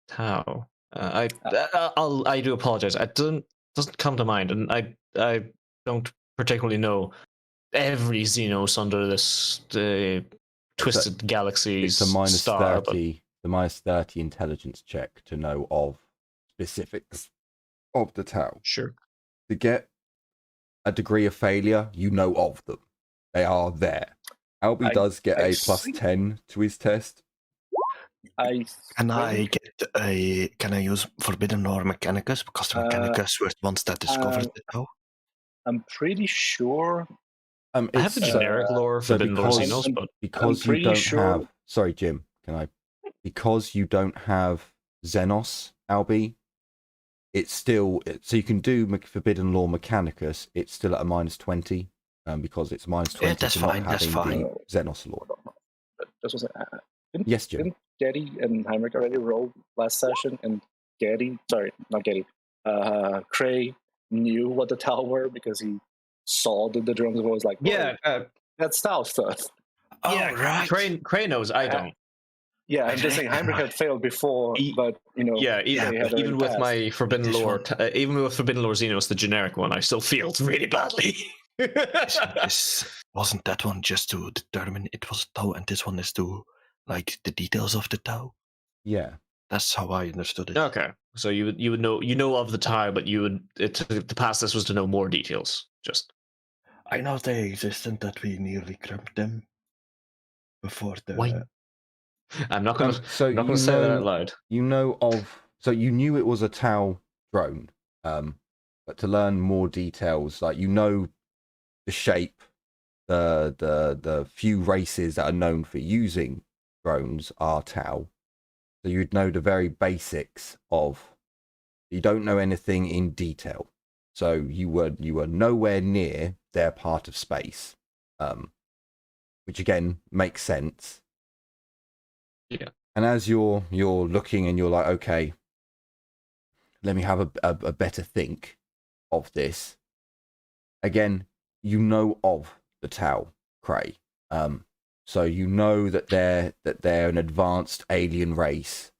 [SPEAKER 1] Tau. I do apologize. It doesn't come to mind, and I don't particularly know every Xenos under this Twisted Galaxies
[SPEAKER 2] It's a minus
[SPEAKER 1] star.
[SPEAKER 2] 30. The minus 30 intelligence check to know of specifics of the Tau.
[SPEAKER 1] Sure.
[SPEAKER 2] To get a degree of failure, you know of them. They are there. Albie does get a plus 10 to his test.
[SPEAKER 4] Can I use Forbidden Lore Mechanicus? Because the Mechanicus were the ones that discovered it now.
[SPEAKER 3] I'm pretty sure.
[SPEAKER 1] I have the generic lore for Forbidden Lore Xenos, but
[SPEAKER 2] because you don't have. Sorry, Jim. Can I? Because you don't have Xenos, Albie. It's still so you can do Forbidden Lore Mechanicus. It's still at a minus 20, because it's minus 20
[SPEAKER 4] that's
[SPEAKER 2] for
[SPEAKER 4] fine,
[SPEAKER 2] not
[SPEAKER 4] that's
[SPEAKER 2] having
[SPEAKER 4] fine.
[SPEAKER 2] the Xenos lore.
[SPEAKER 3] Yes,
[SPEAKER 2] Jim.
[SPEAKER 3] Didn't Getty and Heinrich already rolled last session? And Cray knew what the Tau were because he saw the drums and was like,
[SPEAKER 1] yeah,
[SPEAKER 3] that's Tau stuff.
[SPEAKER 1] yeah,
[SPEAKER 4] right.
[SPEAKER 1] Cray knows. I don't.
[SPEAKER 3] Yeah, I'm just saying Heimbrook had failed before, but
[SPEAKER 1] Yeah,
[SPEAKER 3] they had
[SPEAKER 1] even with
[SPEAKER 3] passed.
[SPEAKER 1] my Forbidden Lore, even with Forbidden Lore Xenos, the generic one, I still failed really badly.
[SPEAKER 4] Wasn't that one just to determine it was Tau, and this one is to like the details of the Tau?
[SPEAKER 2] Yeah.
[SPEAKER 4] That's how I understood it.
[SPEAKER 1] Okay, so you would know of the Tau, but to pass this was to know more details. Just
[SPEAKER 4] I know they exist and that we nearly cramped them before the.
[SPEAKER 1] why? I'm not gonna.
[SPEAKER 2] So
[SPEAKER 1] I'm not gonna say that out loud.
[SPEAKER 2] So you knew it was a Tau drone, but to learn more details, like the shape, the few races that are known for using drones are Tau. So you'd know the very basics of. You don't know anything in detail, so you were nowhere near their part of space, which again makes sense.
[SPEAKER 1] Yeah.
[SPEAKER 2] And as you're looking and you're like, okay, let me have a better think of this. Again, you know of the Tau Cray. So you know that they're an advanced alien race,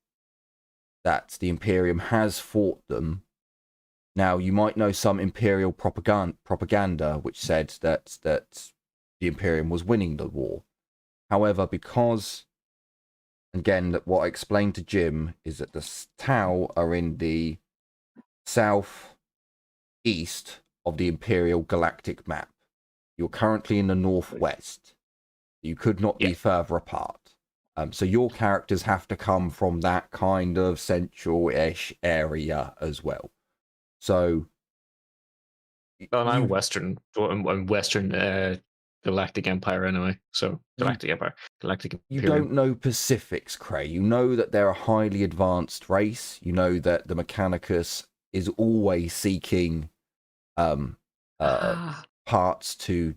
[SPEAKER 2] that the Imperium has fought them. Now, you might know some Imperial propaganda which said that the Imperium was winning the war. However, because again, what I explained to Jim is that the Tau are in the southeast of the Imperial galactic map. You're currently in the northwest. You could not be further apart. So your characters have to come from that kind of central-ish area as well. So,
[SPEAKER 1] I'm Western. I'm Western Galactic Empire anyway. So Galactic Empire, Galactic Imperium.
[SPEAKER 2] You don't know Pacifics, Cray. You know that they're a highly advanced race. You know that the Mechanicus is always seeking parts to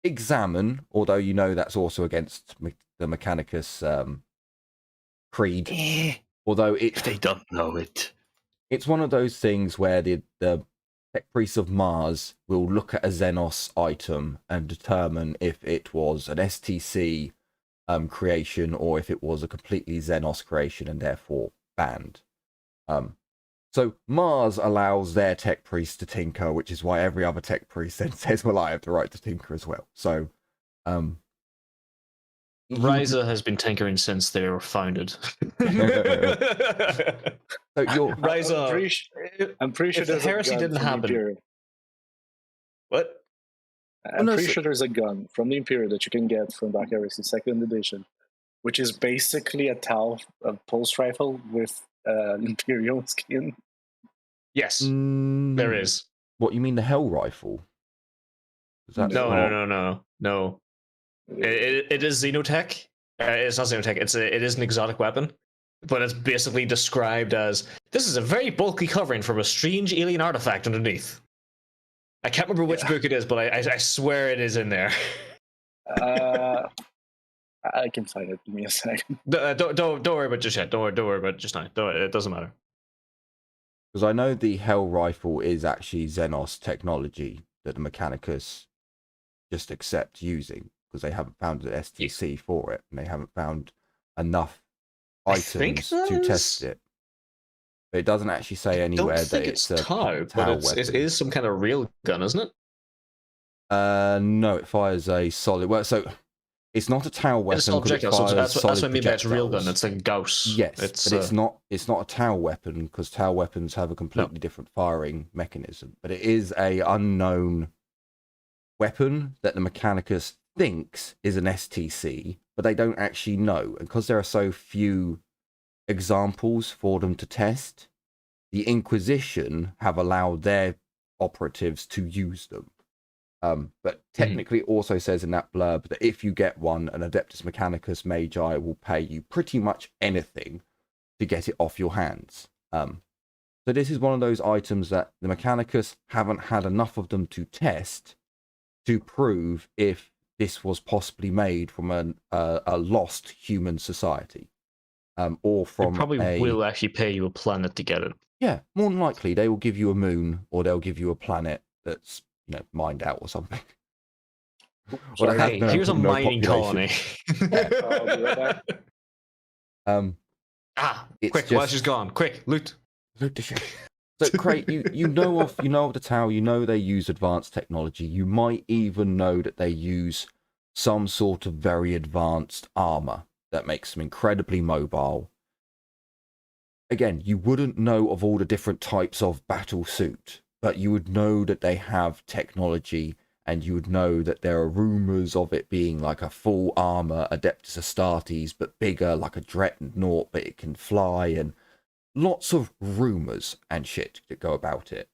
[SPEAKER 2] examine, although you know that's also against the Mechanicus creed. Although
[SPEAKER 4] they don't know it.
[SPEAKER 2] It's one of those things where the Tech Priests of Mars will look at a Xenos item and determine if it was an STC creation or if it was a completely Xenos creation and therefore banned. So Mars allows their Tech Priests to tinker, which is why every other Tech Priest then says, well, I have the right to tinker as well. So
[SPEAKER 1] Ryza has been tinkering since they were founded.
[SPEAKER 2] So you're
[SPEAKER 1] Ryza,
[SPEAKER 3] I'm pretty sure
[SPEAKER 1] if the heresy didn't happen. What?
[SPEAKER 3] I'm pretty sure there's a gun from the Imperium that you can get from Dark Heresy 2nd edition, which is basically a Tau pulse rifle with Imperial skin.
[SPEAKER 1] Yes, there is.
[SPEAKER 2] What, you mean the Hell Rifle?
[SPEAKER 1] No. It is Xenotech. It's not Xenotech. It is an exotic weapon, but it's basically described as this is a very bulky covering from a strange alien artifact underneath. I can't remember which book it is, but I swear it is in there.
[SPEAKER 3] I can find it. Give me a second.
[SPEAKER 1] Don't worry about just yet. Don't worry about just now. It doesn't matter.
[SPEAKER 2] Because I know the Hell Rifle is actually Xenos technology that the Mechanicus just accept using, because they haven't found an STC for it, and they haven't found enough items to test it. But it doesn't actually say anywhere that it's a
[SPEAKER 1] Tau, but it is some kind of rail gun, isn't it?
[SPEAKER 2] No, it fires a solid. Well, so it's not a Tau weapon.
[SPEAKER 1] It's a projectile, so that's what I mean by it's a rail gun. It's like a Gauss.
[SPEAKER 2] Yes, but it's not. It's not a Tau weapon, because Tau weapons have a completely different firing mechanism. But it is a unknown weapon that the Mechanicus thinks is an STC, but they don't actually know. And because there are so few examples for them to test, the Inquisition have allowed their operatives to use them. But technically it also says in that blurb that if you get one, an Adeptus Mechanicus Magi will pay you pretty much anything to get it off your hands. So this is one of those items that the Mechanicus haven't had enough of them to test to prove if this was possibly made from a lost human society. Or from
[SPEAKER 1] they probably will actually pay you a planet to get it.
[SPEAKER 2] Yeah, more than likely they will give you a moon, or they'll give you a planet that's mined out or something. Or to have
[SPEAKER 1] Hey,
[SPEAKER 2] no,
[SPEAKER 1] here's a
[SPEAKER 2] no
[SPEAKER 1] mining
[SPEAKER 2] population.
[SPEAKER 1] colony.
[SPEAKER 3] I'll be right back.
[SPEAKER 2] It's
[SPEAKER 1] Quick, while
[SPEAKER 2] just
[SPEAKER 1] she's gone. Quick, loot.
[SPEAKER 2] loot the shit. So, Craig, you know of the tower. You know they use advanced technology. You might even know that they use some sort of very advanced armor that makes them incredibly mobile. Again, you wouldn't know of all the different types of battle suit, but you would know that they have technology, and you would know that there are rumors of it being like a full armor Adeptus Astartes, but bigger, like a Dreadnought, but it can fly, and lots of rumors and shit that go about it.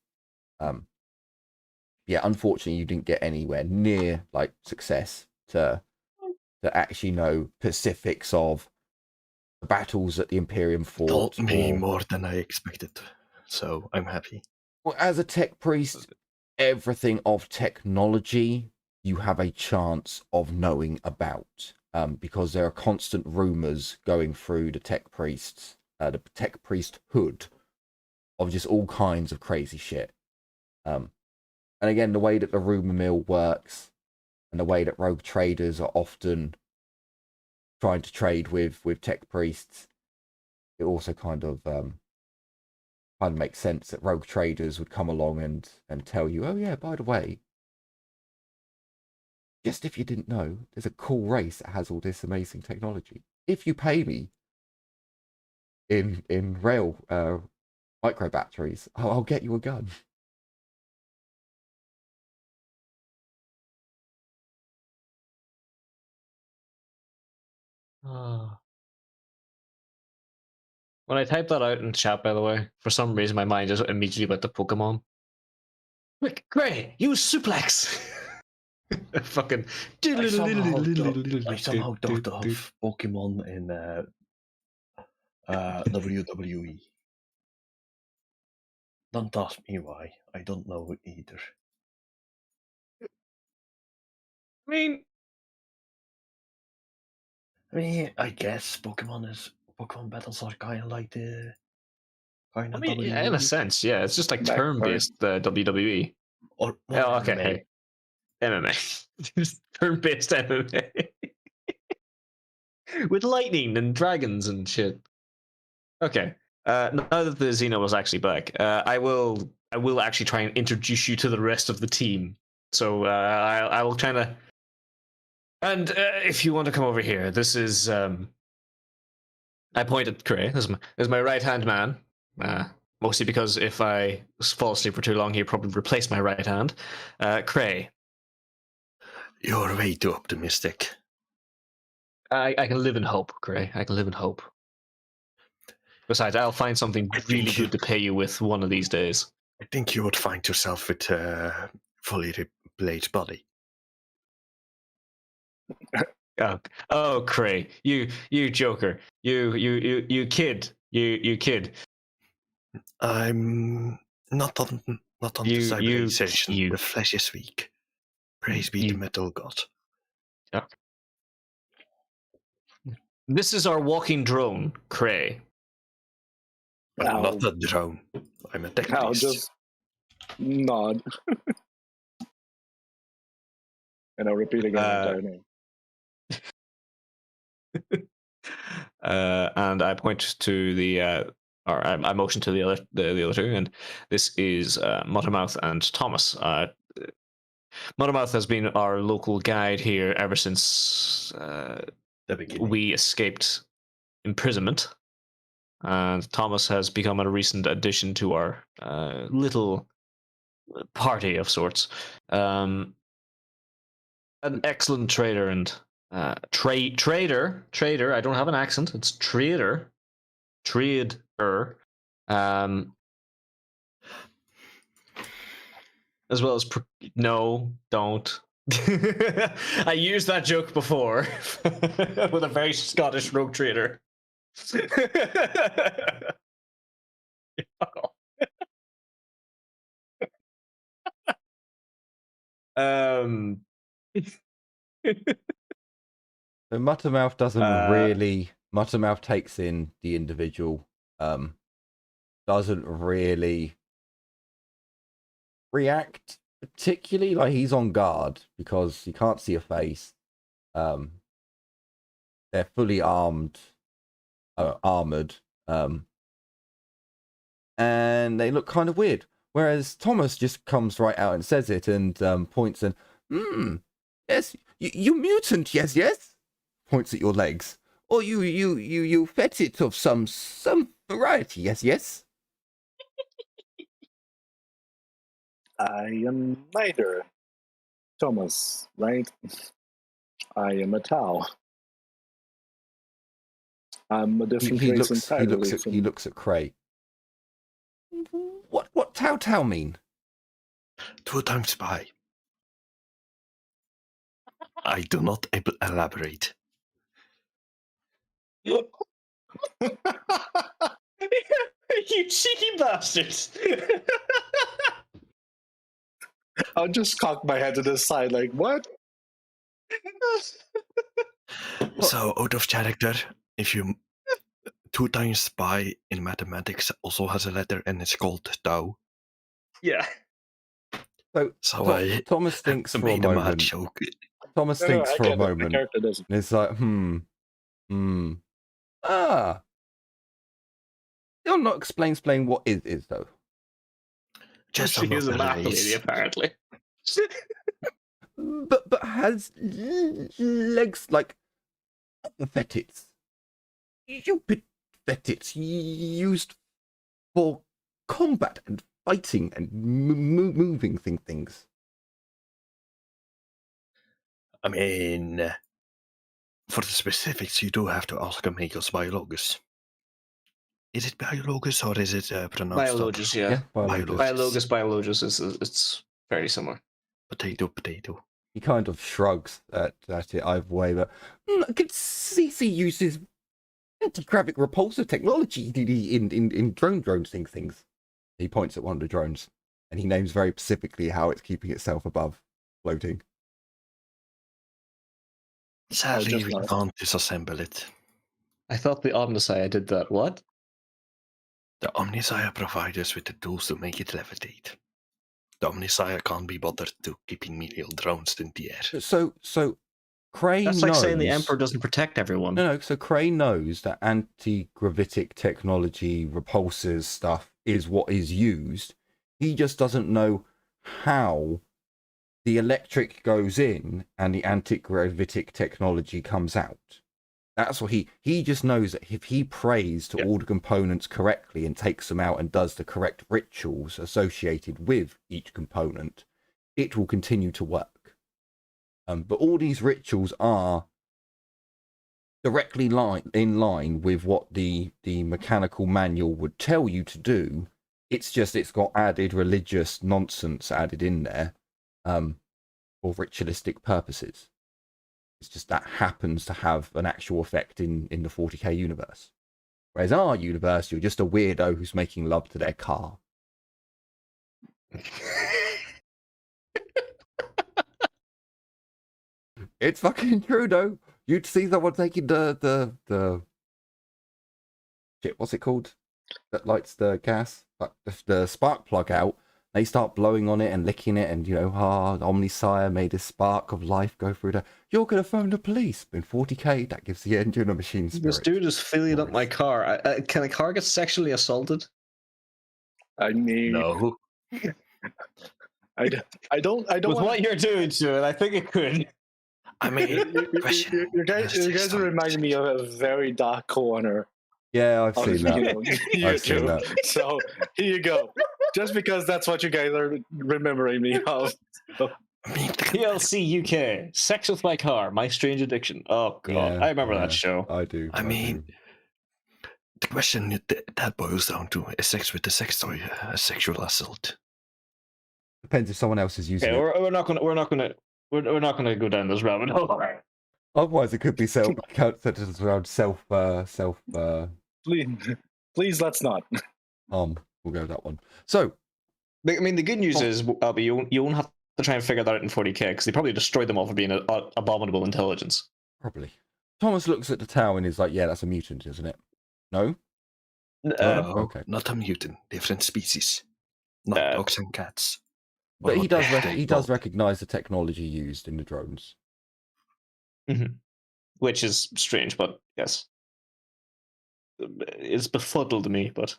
[SPEAKER 2] Yeah, unfortunately, you didn't get anywhere near like success to actually know specifics of the battles that the Imperium fought.
[SPEAKER 4] Told me
[SPEAKER 2] or-
[SPEAKER 4] more than I expected, so I'm happy.
[SPEAKER 2] Well, as a tech priest, everything of technology you have a chance of knowing about, because there are constant rumors going through the tech priests, the tech priesthood, of just all kinds of crazy shit. And again, the way that the rumor mill works, and the way that rogue traders are often trying to trade with tech priests, it also kind of makes sense that rogue traders would come along and tell you, oh yeah, by the way, just if you didn't know, there's a cool race that has all this amazing technology. If you pay me in rail micro batteries, I'll get you a gun.
[SPEAKER 1] When I typed that out in chat, by the way, for some reason my mind just immediately went to Pokemon. Quick, Gray, use suplex. Fucking.
[SPEAKER 4] I somehow thought of Pokemon in WWE. Don't ask me why. I don't know either.
[SPEAKER 1] I mean,
[SPEAKER 4] I guess Pokemon battles are kind of like the kind of
[SPEAKER 1] yeah, in a
[SPEAKER 4] WWE
[SPEAKER 1] sense, yeah. It's just like
[SPEAKER 3] Back
[SPEAKER 1] turn-based WWE.
[SPEAKER 4] or more
[SPEAKER 1] Oh, okay,
[SPEAKER 4] MMA.
[SPEAKER 1] hey. MMA. Just turn-based MMA. With lightning and dragons and shit. Okay. Now that the Xeno was actually back, I will actually try and introduce you to the rest of the team. So I will kind of. And if you want to come over here, this is. I point at Cray. This is my right hand man. Mostly because if I fall asleep for too long, he'll probably replace my right hand. Cray.
[SPEAKER 4] You're way too optimistic.
[SPEAKER 1] I can live in hope, Cray. I can live in hope. Besides, I'll find something really good to pay you with one of these days.
[SPEAKER 4] I think you would find yourself with a fully replaced body.
[SPEAKER 1] Oh, Cray, you joker, you kid, you kid.
[SPEAKER 4] I'm not on the civilization. The flesh is weak. Praise be the metal god.
[SPEAKER 1] Yeah. This is our walking drone, Cray.
[SPEAKER 4] I'm not a drone. I'm a tech
[SPEAKER 3] I'll
[SPEAKER 4] priest.
[SPEAKER 3] just nod. And I'll repeat again the entire name.
[SPEAKER 1] And I point to the, or I motion to the other two, and this is Muttermouth and Thomas. Muttermouth has been our local guide here ever since we escaped imprisonment, and Thomas has become a recent addition to our little party of sorts. An excellent trader and trader. I don't have an accent. It's trader. As well as no, don't. I used that joke before with a very Scottish rogue trader.
[SPEAKER 2] So Muttermouth doesn't really. Muttermouth takes in the individual. Doesn't really react particularly like he's on guard because you can't see a face. They're fully armed, armored, and they look kind of weird. Whereas Thomas just comes right out and says it and points and, yes, you mutant, yes, points at your legs, or you fetid of some variety, yes.
[SPEAKER 3] I am neither. Thomas, right? I am a Tau. I'm a different race entirely.
[SPEAKER 2] He looks at Cray. What Tau mean?
[SPEAKER 4] 2 times spy. I do not elaborate.
[SPEAKER 1] You cheeky bastards!
[SPEAKER 3] I'll just cock my head to the side, like, what?
[SPEAKER 4] So, out of character, if you 2 times spy in mathematics also has a letter and it's called Tau.
[SPEAKER 1] Yeah.
[SPEAKER 4] So
[SPEAKER 2] Thomas thinks for a
[SPEAKER 4] made a mad
[SPEAKER 2] moment.
[SPEAKER 4] joke.
[SPEAKER 2] Thomas
[SPEAKER 3] No,
[SPEAKER 2] thinks
[SPEAKER 3] I
[SPEAKER 2] for a
[SPEAKER 3] get it. The
[SPEAKER 2] moment.
[SPEAKER 3] character doesn't.
[SPEAKER 2] And it's like, You'll not explain what is though.
[SPEAKER 4] Just
[SPEAKER 1] She is a
[SPEAKER 4] another
[SPEAKER 1] math lady,
[SPEAKER 4] race.
[SPEAKER 1] apparently.
[SPEAKER 2] But has legs like fetits. Stupid fetits used for combat and fighting and moving things.
[SPEAKER 4] I mean, for the specifics, you do have to ask Amigos Biologus. Is it Biologus or is it pronounced?
[SPEAKER 1] Biologus, yeah.
[SPEAKER 2] Biologus.
[SPEAKER 1] Biologus it's very similar.
[SPEAKER 4] Potato.
[SPEAKER 2] He kind of shrugs at it either way, but I could see uses anti-gravity repulsor technology in drones things. He points at one of the drones and he names very specifically how it's keeping itself above floating.
[SPEAKER 4] Sadly, we can't disassemble it.
[SPEAKER 1] I thought the Omnisci did that. What?
[SPEAKER 4] The Omnisci provide us with the tools to make it levitate. The Omnisci can't be bothered to keeping menial drones in the air.
[SPEAKER 2] So Cray knows...
[SPEAKER 1] That's like saying the Emperor doesn't protect everyone.
[SPEAKER 2] No, so Cray knows that anti-gravitic technology, repulsors stuff, is what is used. He just doesn't know how the electric goes in and the anti-gravitic technology comes out. That's what he just knows that if he prays to all the components correctly and takes them out and does the correct rituals associated with each component, it will continue to work. But all these rituals are directly in line with what the mechanical manual would tell you to do. It's just it's got added religious nonsense added in there for ritualistic purposes. It's just that happens to have an actual effect in the 40k universe. Whereas in our universe, you're just a weirdo who's making love to their car. It's fucking true, though. You'd see someone taking the shit, what's it called? That lights the gas, the spark plug out. They start blowing on it and licking it, and Omnisire made a spark of life go through there. You're gonna phone the police. In 40k, that gives the engine a machine spirit.
[SPEAKER 1] This dude is filling up my car. Can a car get sexually assaulted?
[SPEAKER 3] I mean,
[SPEAKER 4] No.
[SPEAKER 3] I don't.
[SPEAKER 1] With what you're doing to it, I think it could.
[SPEAKER 4] I mean,
[SPEAKER 3] you guys are reminding me of a very dark corner.
[SPEAKER 2] Yeah, I've seen that.
[SPEAKER 3] I've seen that. So here you go. Just because that's what you guys are remembering me of.
[SPEAKER 1] PLC UK, Sex with My Car, My Strange Addiction. Oh god,
[SPEAKER 2] Yeah,
[SPEAKER 1] I remember that show.
[SPEAKER 2] I do.
[SPEAKER 4] I mean, the question that boils down to is sex with the sex toy a sexual assault?
[SPEAKER 2] Depends if someone else is using it.
[SPEAKER 1] We're not gonna go down this rabbit hole.
[SPEAKER 2] Otherwise, it could be centered around self.
[SPEAKER 3] Please, let's not.
[SPEAKER 2] We'll go with that one. So,
[SPEAKER 1] I mean, the good news is, Albie, you won't have to try and figure that out in 40k because they probably destroyed them all for being an abominable intelligence.
[SPEAKER 2] probably. Thomas looks at the tower and is like, "Yeah, that's a mutant, isn't it?" No.
[SPEAKER 4] No,
[SPEAKER 2] okay.
[SPEAKER 4] not a mutant, different species. Not dogs and cats.
[SPEAKER 2] But he
[SPEAKER 4] They
[SPEAKER 2] does
[SPEAKER 4] both.
[SPEAKER 2] recognize the technology used in the drones.
[SPEAKER 1] Which is strange, but yes, it's befuddled me. But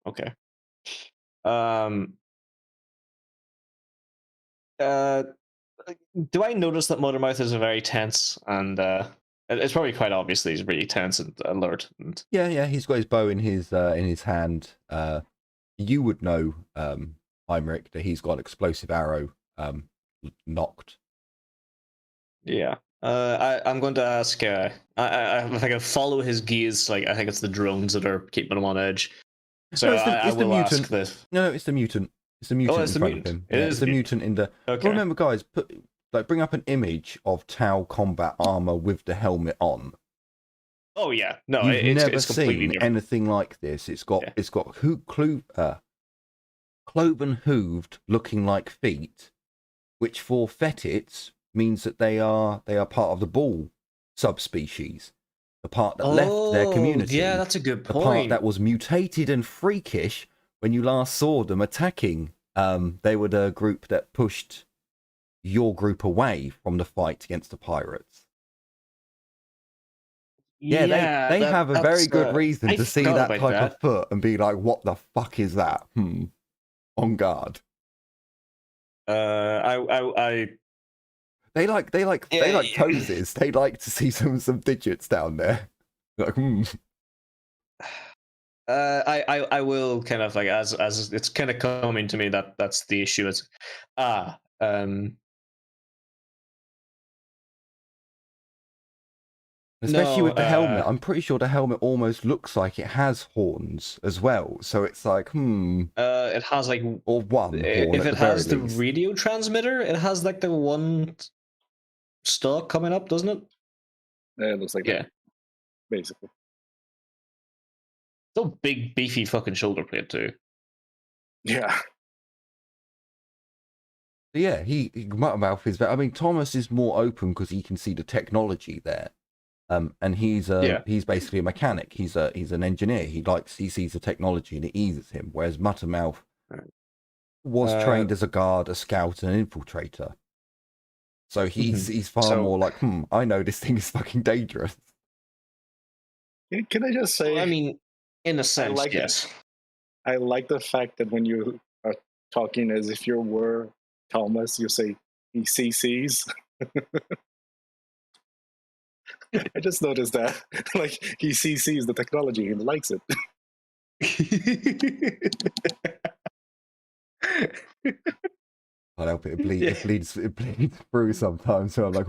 [SPEAKER 1] okay. Do I notice that Motormouth is very tense, and it's probably quite obvious that he's really tense and alert. And
[SPEAKER 2] Yeah, he's got his bow in his hand. You would know, Heinrich, that he's got an explosive arrow knocked.
[SPEAKER 1] yeah, I'm going to ask. If I can follow his gaze, like I think it's the drones that are keeping him on edge. So
[SPEAKER 2] No,
[SPEAKER 1] I will ask this.
[SPEAKER 2] No, it's the mutant. It's the mutant
[SPEAKER 1] it's
[SPEAKER 2] in
[SPEAKER 1] the
[SPEAKER 2] front
[SPEAKER 1] mutant.
[SPEAKER 2] of him.
[SPEAKER 1] It is
[SPEAKER 2] it's the mutant in the.
[SPEAKER 1] Okay.
[SPEAKER 2] Well, remember, guys, bring up an image of Tau combat armor with the helmet on.
[SPEAKER 1] Oh yeah, no,
[SPEAKER 2] You've never
[SPEAKER 1] it's completely
[SPEAKER 2] seen
[SPEAKER 1] different.
[SPEAKER 2] anything like this. It's got cloven hooved looking like feet, which for fetids means that they are part of the bull subspecies, the part that left their community.
[SPEAKER 1] Yeah, that's a good
[SPEAKER 2] the
[SPEAKER 1] point.
[SPEAKER 2] part that was mutated and freakish when you last saw them attacking. They were the group that pushed your group away from the fight against the pirates. Yeah, they have a very good reason to see that type of foot and be like, what the fuck is that? On guard. They like toesies. They like to see some digits down there. Like,
[SPEAKER 1] I will kind of like as it's kind of coming to me that that's the issue. It's
[SPEAKER 2] especially with the helmet. I'm pretty sure the helmet almost looks like it has horns as well. So it's like,
[SPEAKER 1] it has like
[SPEAKER 2] or one horn.
[SPEAKER 1] If it has the
[SPEAKER 2] least.
[SPEAKER 1] radio transmitter, it has like the one stalk coming up, doesn't it?
[SPEAKER 3] Yeah, it looks like that, basically.
[SPEAKER 1] So big, beefy fucking shoulder plate too.
[SPEAKER 3] Yeah.
[SPEAKER 2] Yeah, Muttermouth is. I mean, Thomas is more open because he can see the technology there. And he's basically a mechanic. He's an engineer. He sees the technology and it eases him. Whereas Muttermouth was trained as a guard, a scout, and an infiltrator. So he's far more like, I know this thing is fucking dangerous.
[SPEAKER 3] Can I just say?
[SPEAKER 1] I mean, in a sense, yes.
[SPEAKER 3] I like the fact that when you are talking as if you were Thomas, you say he CCs. I just noticed that. Like, he CCs the technology, he likes it.
[SPEAKER 2] Can't help it. It bleeds through sometimes. So I'm like,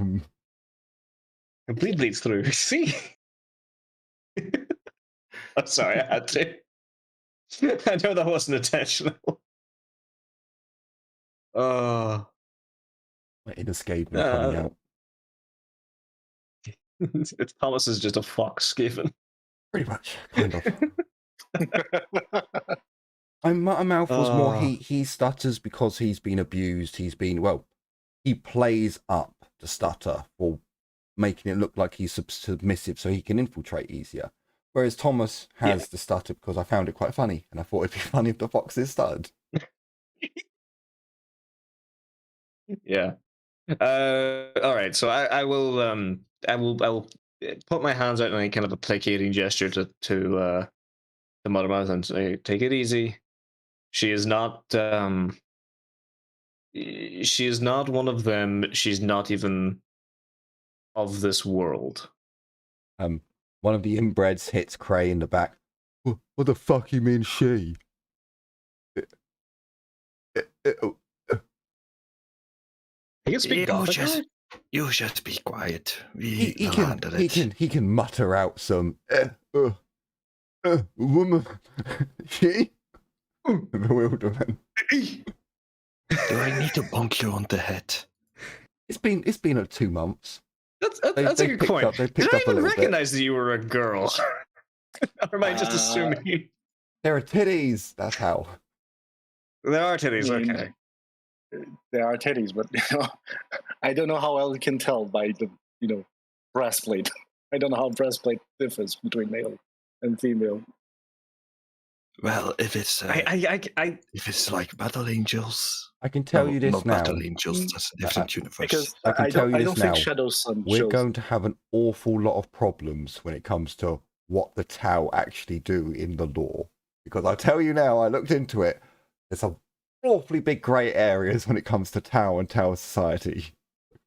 [SPEAKER 1] It bleeds through. See? I'm sorry, I had to. I know that wasn't intentional.
[SPEAKER 2] my inner skaven coming out.
[SPEAKER 1] It's Thomas is just a fox given.
[SPEAKER 2] Pretty much, kind of. Muttermouth was more he stutters because he's been abused. He plays up the stutter for making it look like he's submissive so he can infiltrate easier. Whereas Thomas has the stutter because I found it quite funny and I thought it'd be funny if the foxes stuttered.
[SPEAKER 1] Yeah. All right. So I will put my hands out in a kind of a placating gesture to the Muttermouth and say, "Take it easy. She is not one of them. She's not even of this world."
[SPEAKER 2] One of the inbreds hits Cray in the back. What the fuck you mean she?
[SPEAKER 1] He can speak Gothic.
[SPEAKER 4] You just be quiet.
[SPEAKER 2] He can mutter out some woman. She bewilderment.
[SPEAKER 4] Do I need to bonk you on the head?
[SPEAKER 2] It's been 2 months.
[SPEAKER 1] That's a good point. Did I even recognize that you were a girl? Or am I just assuming?
[SPEAKER 2] There are titties. That's how.
[SPEAKER 1] There are titties. Okay.
[SPEAKER 3] There are titties, but I don't know how well you can tell by the breastplate. I don't know how breastplate differs between male and female.
[SPEAKER 4] Well, if it's if it's like Battle Angels,
[SPEAKER 2] I can tell
[SPEAKER 4] no,
[SPEAKER 2] you this
[SPEAKER 4] not
[SPEAKER 2] now.
[SPEAKER 4] Battle Angels. That's a different universe.
[SPEAKER 3] Because
[SPEAKER 2] I can tell you
[SPEAKER 3] I
[SPEAKER 2] this
[SPEAKER 3] don't think
[SPEAKER 2] now.
[SPEAKER 3] Shadow's Son
[SPEAKER 2] We're
[SPEAKER 3] shows.
[SPEAKER 2] going to have an awful lot of problems when it comes to what the Tau actually do in the lore. Because I tell you now, I looked into it. There's some awfully big grey areas when it comes to Tau and Tau society.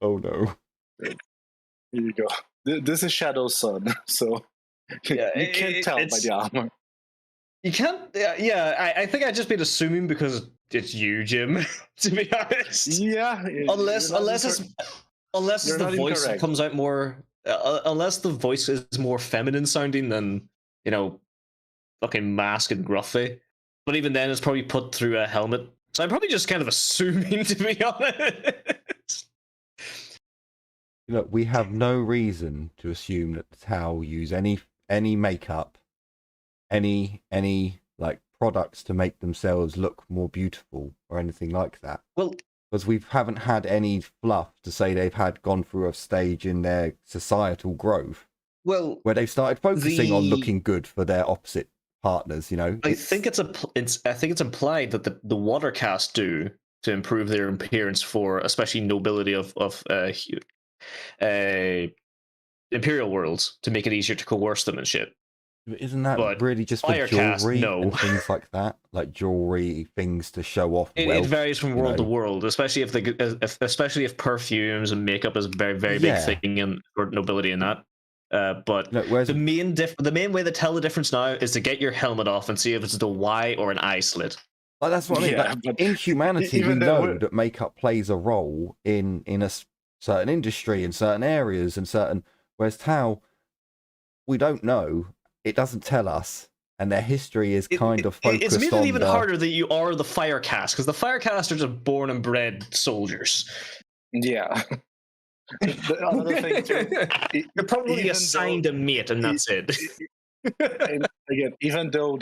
[SPEAKER 2] Oh no.
[SPEAKER 3] Here you go. This is Shadow's Son, so
[SPEAKER 1] Yeah,
[SPEAKER 3] you can't tell by the armor.
[SPEAKER 1] You can't. Yeah, I think I'd just been assuming because it's you, Jim. To be honest.
[SPEAKER 3] Yeah.
[SPEAKER 1] Unless it's
[SPEAKER 3] You're
[SPEAKER 1] the
[SPEAKER 3] not
[SPEAKER 1] voice
[SPEAKER 3] incorrect.
[SPEAKER 1] comes out more. Unless the voice is more feminine sounding than fucking Mask and Gruffy. But even then, it's probably put through a helmet. So I'm probably just kind of assuming, to be honest.
[SPEAKER 2] We have no reason to assume that the Tau use any makeup, any like products to make themselves look more beautiful or anything like that.
[SPEAKER 1] Well,
[SPEAKER 2] because we haven't had any fluff to say they've gone through a stage in their societal growth.
[SPEAKER 1] Well,
[SPEAKER 2] where they've started focusing on looking good for their opposite partners.
[SPEAKER 1] I think it's implied that the water caste do to improve their appearance for especially nobility of imperial worlds to make it easier to coerce them and shit.
[SPEAKER 2] Isn't that
[SPEAKER 1] but
[SPEAKER 2] really just for jewelry and things like that? Like jewelry things to show off wealth?
[SPEAKER 1] It varies from world to world, especially if perfumes and makeup is a very, very big thing for nobility in that. But the main way to tell the difference now is to get your helmet off and see if it's the Y or an I slit.
[SPEAKER 2] Well, that's what I mean. Like, in humanity, we know that makeup plays a role in a certain industry, in certain areas, and certain. Whereas Tau, we don't know. It doesn't tell us, and their history is kind of focused on.
[SPEAKER 1] It's made it even harder that you are the fire caste, because the fire caste are just born and bred soldiers.
[SPEAKER 3] Yeah. The other thing too,
[SPEAKER 1] you're probably assigned a mate, and that's it.
[SPEAKER 3] And again, even though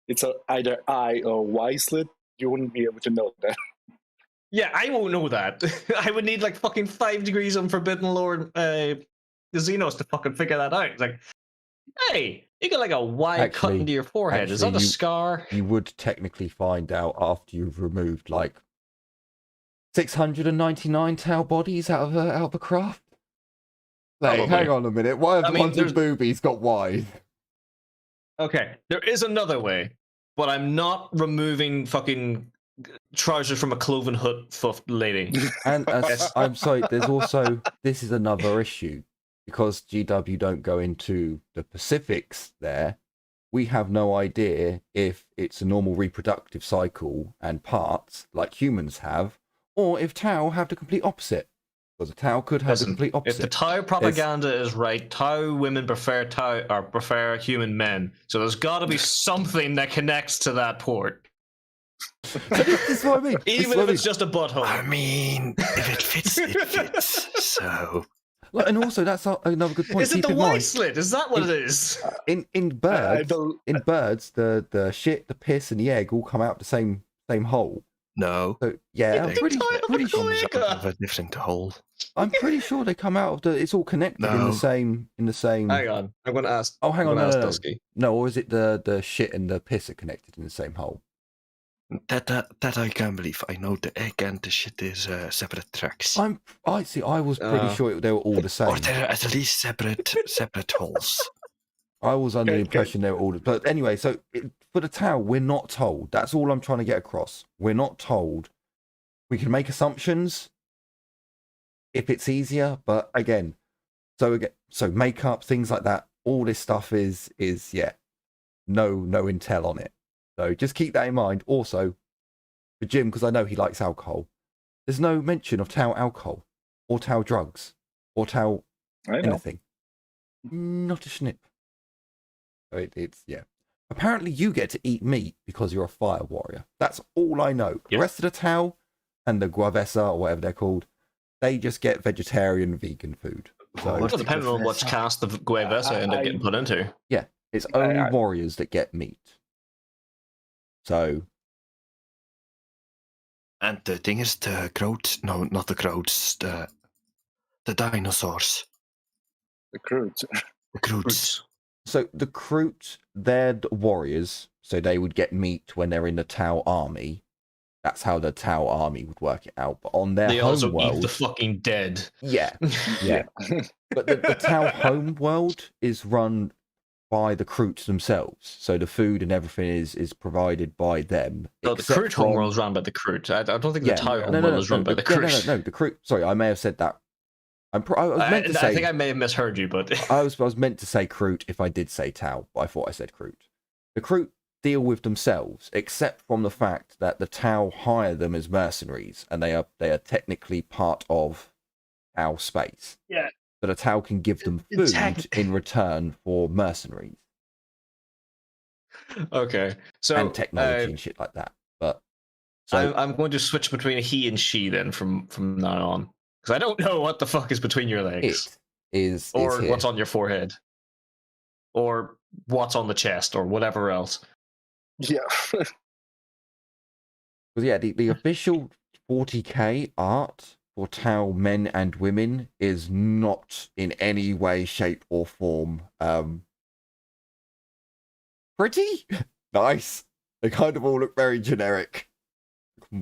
[SPEAKER 3] it's either I or Y slit, you wouldn't be able to know that.
[SPEAKER 1] Yeah, I won't know that. I would need like fucking 5 degrees on Forbidden Lord Xenos to fucking figure that out. It's like, hey, you got like a Y cut into your forehead. Is that a scar?
[SPEAKER 2] You would technically find out after you've removed like 699 Tau bodies out of a craft. Like, hang on a minute. Why have the ones with boobies got Ys?
[SPEAKER 1] Okay, there is another way, but I'm not removing fucking trousers from a cloven foot lady.
[SPEAKER 2] And I'm sorry, there's also, this is another issue. Because GW don't go into the specifics there, we have no idea if it's a normal reproductive cycle and parts like humans have, or if Tau have the complete opposite. Because a Tau could have the complete opposite.
[SPEAKER 1] If the Tau propaganda is right, Tau women prefer human men. So there's got to be something that connects to that port.
[SPEAKER 2] This is what I mean.
[SPEAKER 1] Even if it's just a butthole.
[SPEAKER 4] I mean, if it fits, it fits. So.
[SPEAKER 2] And also, that's another good point.
[SPEAKER 1] Is it the Y slit? Is that what it is?
[SPEAKER 2] In birds, the shit, the piss, and the egg all come out the same hole.
[SPEAKER 4] No.
[SPEAKER 2] So, yeah, I'm pretty sure
[SPEAKER 4] of a different hole.
[SPEAKER 2] I'm pretty sure they come out of the. It's all connected in the same.
[SPEAKER 1] Hang on, I'm going to ask.
[SPEAKER 2] Oh, hang on, no, or is it the shit and the piss are connected in the same hole?
[SPEAKER 4] That I can't believe. I know the egg and the shit is separate tracks.
[SPEAKER 2] I see. I was pretty sure they were all the same.
[SPEAKER 4] Or they're at least separate holes.
[SPEAKER 2] I was under the impression they were all. But anyway, so for the Tau, we're not told. That's all I'm trying to get across. We're not told. We can make assumptions if it's easier, but again, so makeup, things like that. All this stuff is no intel on it. So just keep that in mind. Also, for Jim, because I know he likes alcohol, there's no mention of Tau alcohol or Tau drugs or Tau anything. Not a snip. So it's Apparently you get to eat meat because you're a fire warrior. That's all I know. Yep. The rest of the Tau and the Guavesa or whatever they're called, they just get vegetarian, vegan food. So
[SPEAKER 1] depending on which caste the Guavesa end up getting put into.
[SPEAKER 2] Yeah, it's only warriors that get meat. So,
[SPEAKER 4] and the thing is, the Croats, no, not the Croats, the dinosaurs.
[SPEAKER 3] The Croods.
[SPEAKER 4] The Croods.
[SPEAKER 2] So the Kroot, they're the warriors, so they would get meat when they're in the Tau army. That's how the Tau army would work it out. But on their
[SPEAKER 1] They
[SPEAKER 2] home
[SPEAKER 1] also
[SPEAKER 2] world,
[SPEAKER 1] eat the fucking dead.
[SPEAKER 2] yeah. But the Tau home world is run by the Kroots themselves, so the food and everything is provided by them.
[SPEAKER 1] No, the Kroot homeworld is run by the Kroot. I don't think the Tau homeworld is run by the Kroot.
[SPEAKER 2] No, the Kroot. Sorry, I may have said that. I was meant to say.
[SPEAKER 1] I think I may have misheard you, but
[SPEAKER 2] I was meant to say Kroot if I did say Tau, but I thought I said Kroot. The Kroot deal with themselves, except from the fact that the Tau hire them as mercenaries, and they are technically part of Tau space.
[SPEAKER 1] Yeah.
[SPEAKER 2] So the Tau can give them food in return for mercenaries.
[SPEAKER 1] Okay, so
[SPEAKER 2] and technology and shit like that. But
[SPEAKER 1] so I'm going to switch between a he and she then from now on, because I don't know what the fuck is between your legs.
[SPEAKER 2] Or
[SPEAKER 1] what's on your forehead, or what's on the chest, or whatever else.
[SPEAKER 3] Yeah.
[SPEAKER 2] Well, yeah, the official 40k art for Tau men and women is not in any way, shape, or form pretty nice. They kind of all look very generic.
[SPEAKER 3] I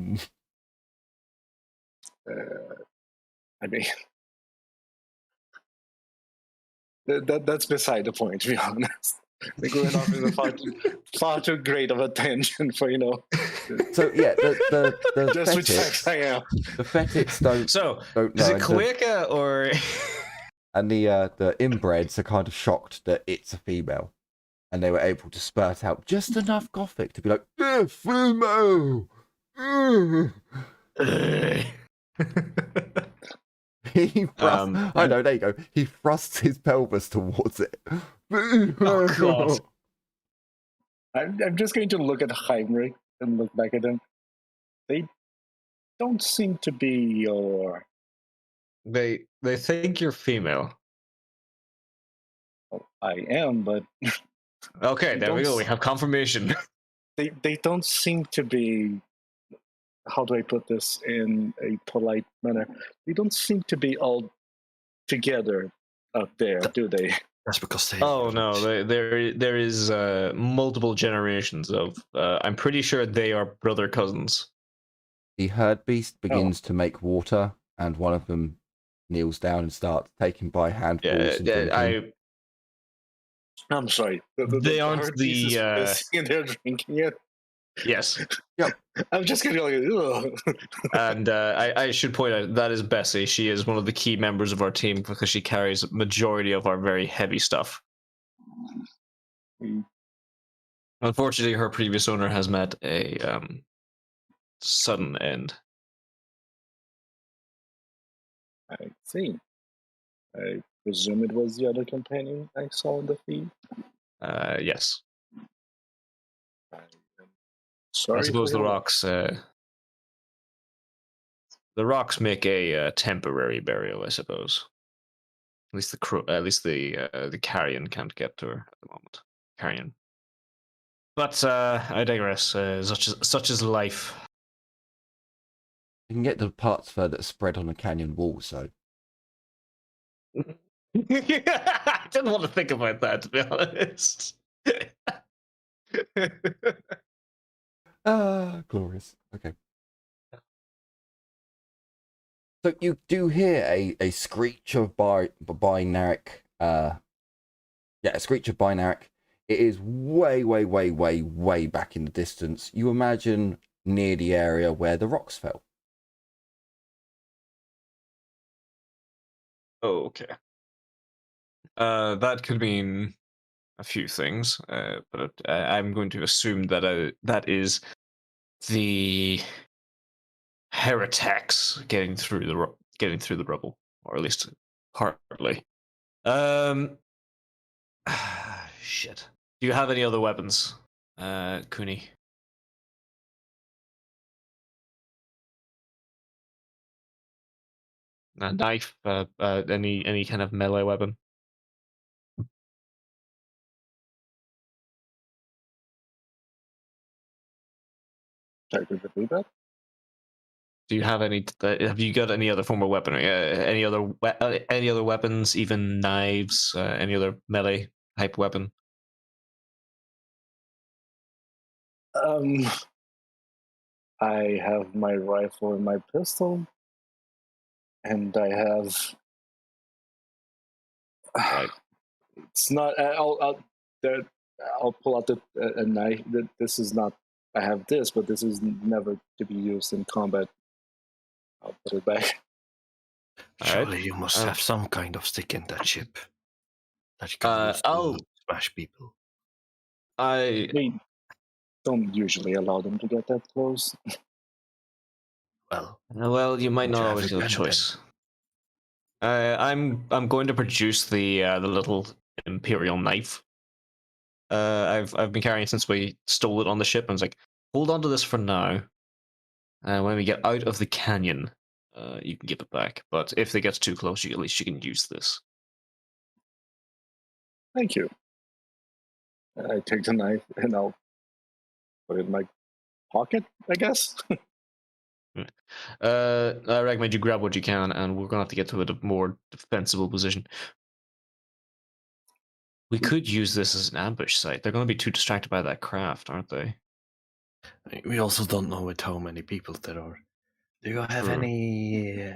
[SPEAKER 3] mean, that's beside the point, to be honest. We're going off in a far too great of a tangent for, you know.
[SPEAKER 2] So yeah, the
[SPEAKER 3] just which sex I am.
[SPEAKER 2] The fetics don't.
[SPEAKER 1] So
[SPEAKER 2] don't
[SPEAKER 1] is it Quaker or?
[SPEAKER 2] And the inbreds are kind of shocked that it's a female, and they were able to spurt out just enough gothic to be like, female. He thrusts, I know, there you go. He thrusts his pelvis towards it.
[SPEAKER 1] Oh, God.
[SPEAKER 3] I'm just going to look at Heinrich and look back at him. They don't seem to be your...
[SPEAKER 1] They think you're female.
[SPEAKER 3] Well, I am, but...
[SPEAKER 1] Okay, there we go. We have confirmation.
[SPEAKER 3] They don't seem to be... How do I put this in a polite manner? They don't seem to be all together out there, do they?
[SPEAKER 4] That's because they...
[SPEAKER 1] Oh no, there is multiple generations of. I'm pretty sure they are brother cousins.
[SPEAKER 2] The herd beast begins to make water, and one of them kneels down and starts taking by handfuls.
[SPEAKER 3] I'm sorry.
[SPEAKER 1] They aren't the.
[SPEAKER 3] And they're drinking it.
[SPEAKER 1] Yes.
[SPEAKER 2] Yep.
[SPEAKER 3] I'm just gonna go like, ugh.
[SPEAKER 1] And I should point out that is Bessie. She is one of the key members of our team because she carries a majority of our very heavy stuff. Unfortunately, her previous owner has met a sudden end.
[SPEAKER 3] I see. I presume it was the other companion I saw in the feed.
[SPEAKER 1] Yes.
[SPEAKER 3] Sorry.
[SPEAKER 1] I suppose the rocks. The rocks make a temporary burial, I suppose. At least the carrion can't get to her at the moment. Carrion. But I digress. Such is life.
[SPEAKER 2] You can get the parts that spread on the canyon wall, so.
[SPEAKER 1] I didn't want to think about that, to be honest.
[SPEAKER 2] Glorious. Okay. So you do hear a screech of binaric. A screech of binaric. It is way, way, way, way, way back in the distance. You imagine near the area where the rocks fell.
[SPEAKER 1] Oh, okay. That could mean a few things, but I'm going to assume that that is the heretics getting through the rubble, or at least partly. Shit. Do you have any other weapons, Kuni? A knife, any kind of melee weapon?
[SPEAKER 3] Sorry, could you repeat that?
[SPEAKER 1] Do you have any? Have you got any other form of weaponry? Any other weapons, even knives? Any other melee type weapon?
[SPEAKER 3] I have my rifle and my pistol, and I have.
[SPEAKER 1] Right.
[SPEAKER 3] It's not. I'll pull out a knife. This is not. I have this, but this is never to be used in combat. I'll put it back.
[SPEAKER 1] Alright.
[SPEAKER 4] Surely you must have some kind of stick in that ship that you can use
[SPEAKER 1] I'll-
[SPEAKER 4] to smash people.
[SPEAKER 3] We don't usually allow them to get that close.
[SPEAKER 4] Well,
[SPEAKER 1] you might
[SPEAKER 4] don't
[SPEAKER 1] not
[SPEAKER 4] you have
[SPEAKER 1] always
[SPEAKER 4] a
[SPEAKER 1] have a
[SPEAKER 4] gun
[SPEAKER 1] choice. I'm going to produce the little Imperial knife. I've been carrying it since we stole it on the ship, and I was like, hold on to this for now. When we get out of the canyon, you can give it back. But if they get too close, at least you can use this.
[SPEAKER 3] Thank you. I take the knife and I'll put it in my pocket, I guess.
[SPEAKER 1] I recommend you grab what you can, and we're gonna have to get to a more defensible position. We could use this as an ambush site. They're gonna be too distracted by that craft, aren't they?
[SPEAKER 4] We also don't know with how many people there are. Do you have
[SPEAKER 1] True.
[SPEAKER 4] any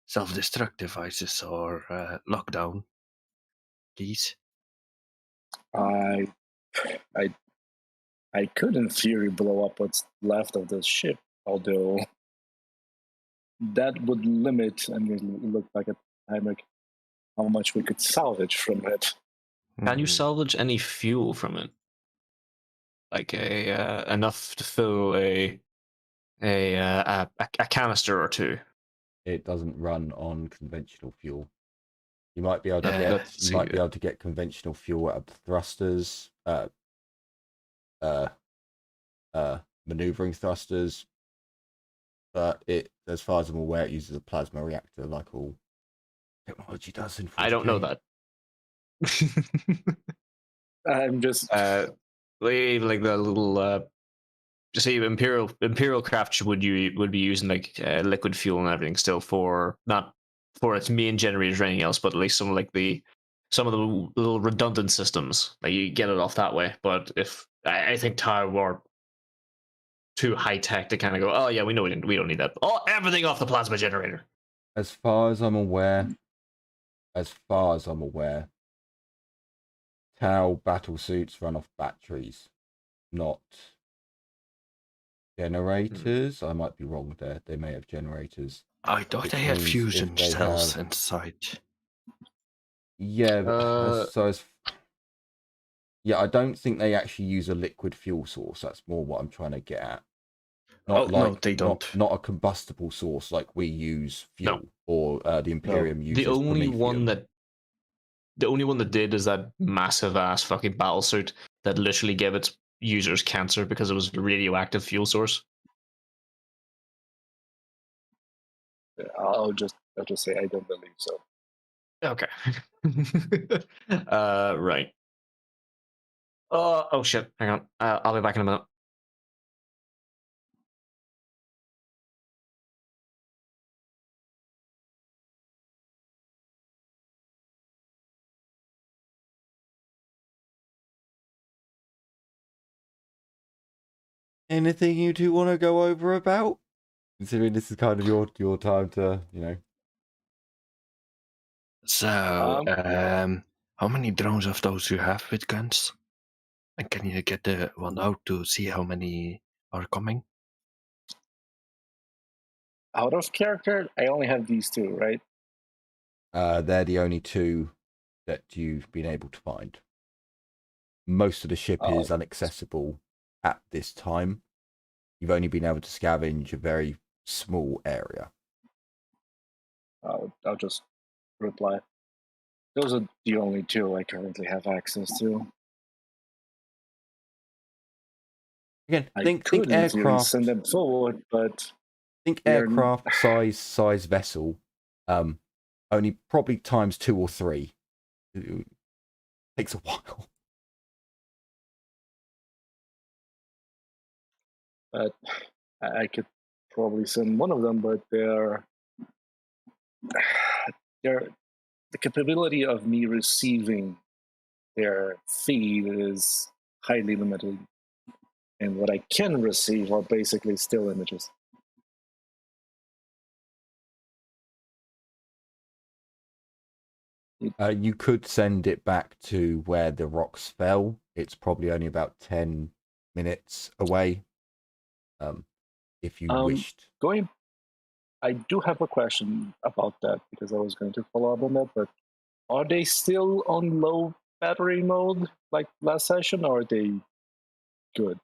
[SPEAKER 4] self-destruct devices or lockdown keys?
[SPEAKER 3] I could, in theory, blow up what's left of this ship, although that would limit, and we look back at Heinrich, how much we could salvage from it.
[SPEAKER 1] Can you
[SPEAKER 4] Hmm.
[SPEAKER 1] salvage any fuel from it? Like enough to fill a canister or two.
[SPEAKER 2] It doesn't run on conventional fuel. You might be able to
[SPEAKER 4] Yeah,
[SPEAKER 2] get
[SPEAKER 1] let's
[SPEAKER 2] you
[SPEAKER 1] see.
[SPEAKER 2] might be able to get conventional fuel out of the thrusters, maneuvering thrusters, but it, as far as I'm aware, it uses a plasma reactor like all technology does in 40K.
[SPEAKER 1] I don't know that.
[SPEAKER 3] I'm just.
[SPEAKER 1] Like the little see imperial craft would be using like liquid fuel and everything still for not for its main generators or anything else, but at least some of the little redundant systems, like you get it off that way. But if I think Tower were too high tech to kind of go, oh yeah, we know we don't need that. Oh, everything off the plasma generator.
[SPEAKER 2] As far as I'm aware, Tau battle suits run off batteries, not generators. I might be wrong there. They may have generators.
[SPEAKER 4] I thought
[SPEAKER 2] Which
[SPEAKER 4] they had
[SPEAKER 2] means
[SPEAKER 4] fusion
[SPEAKER 2] if they
[SPEAKER 4] cells
[SPEAKER 2] have-
[SPEAKER 4] inside.
[SPEAKER 2] Yeah,
[SPEAKER 1] Uh,
[SPEAKER 2] yeah, I don't think they actually use a liquid fuel source. That's more what I'm trying to get at.
[SPEAKER 4] Oh, no, they don't.
[SPEAKER 2] Not a combustible source like we use fuel,
[SPEAKER 1] No.
[SPEAKER 2] or the Imperium uses.
[SPEAKER 1] The only
[SPEAKER 2] Prometheum.
[SPEAKER 1] one that did is that massive ass fucking battle suit that literally gave its users cancer because it was a radioactive fuel source.
[SPEAKER 3] I'll just say I don't believe so.
[SPEAKER 1] Okay. Right. Oh shit. Hang on. I'll be back in a minute.
[SPEAKER 2] Anything you two want to go over about? Considering this is kind of your time to,
[SPEAKER 4] So, how many drones of those you have with guns? And can you get the one out to see how many are coming?
[SPEAKER 3] Out of character, I only have these two, right?
[SPEAKER 2] they're the only two that you've been able to find. Most of the ship is inaccessible at this time. You've only been able to scavenge a very small area.
[SPEAKER 3] I'll just reply. Those are the only two I currently have access to.
[SPEAKER 2] Again,
[SPEAKER 3] I
[SPEAKER 2] think
[SPEAKER 3] could in theory
[SPEAKER 2] aircraft.
[SPEAKER 3] send them forward, but
[SPEAKER 2] Think
[SPEAKER 3] they're-
[SPEAKER 2] aircraft size vessel. Only probably times 2 or 3. It takes a while.
[SPEAKER 3] but I could probably send one of them, but they're the capability of me receiving their feed is highly limited, and what I can receive are basically still images.
[SPEAKER 2] You could send it back to where the rocks fell. It's probably only about 10 minutes away. If you wished.
[SPEAKER 3] I do have a question about that because I was going to follow up on that, but are they still on low battery mode like last session, or are they good?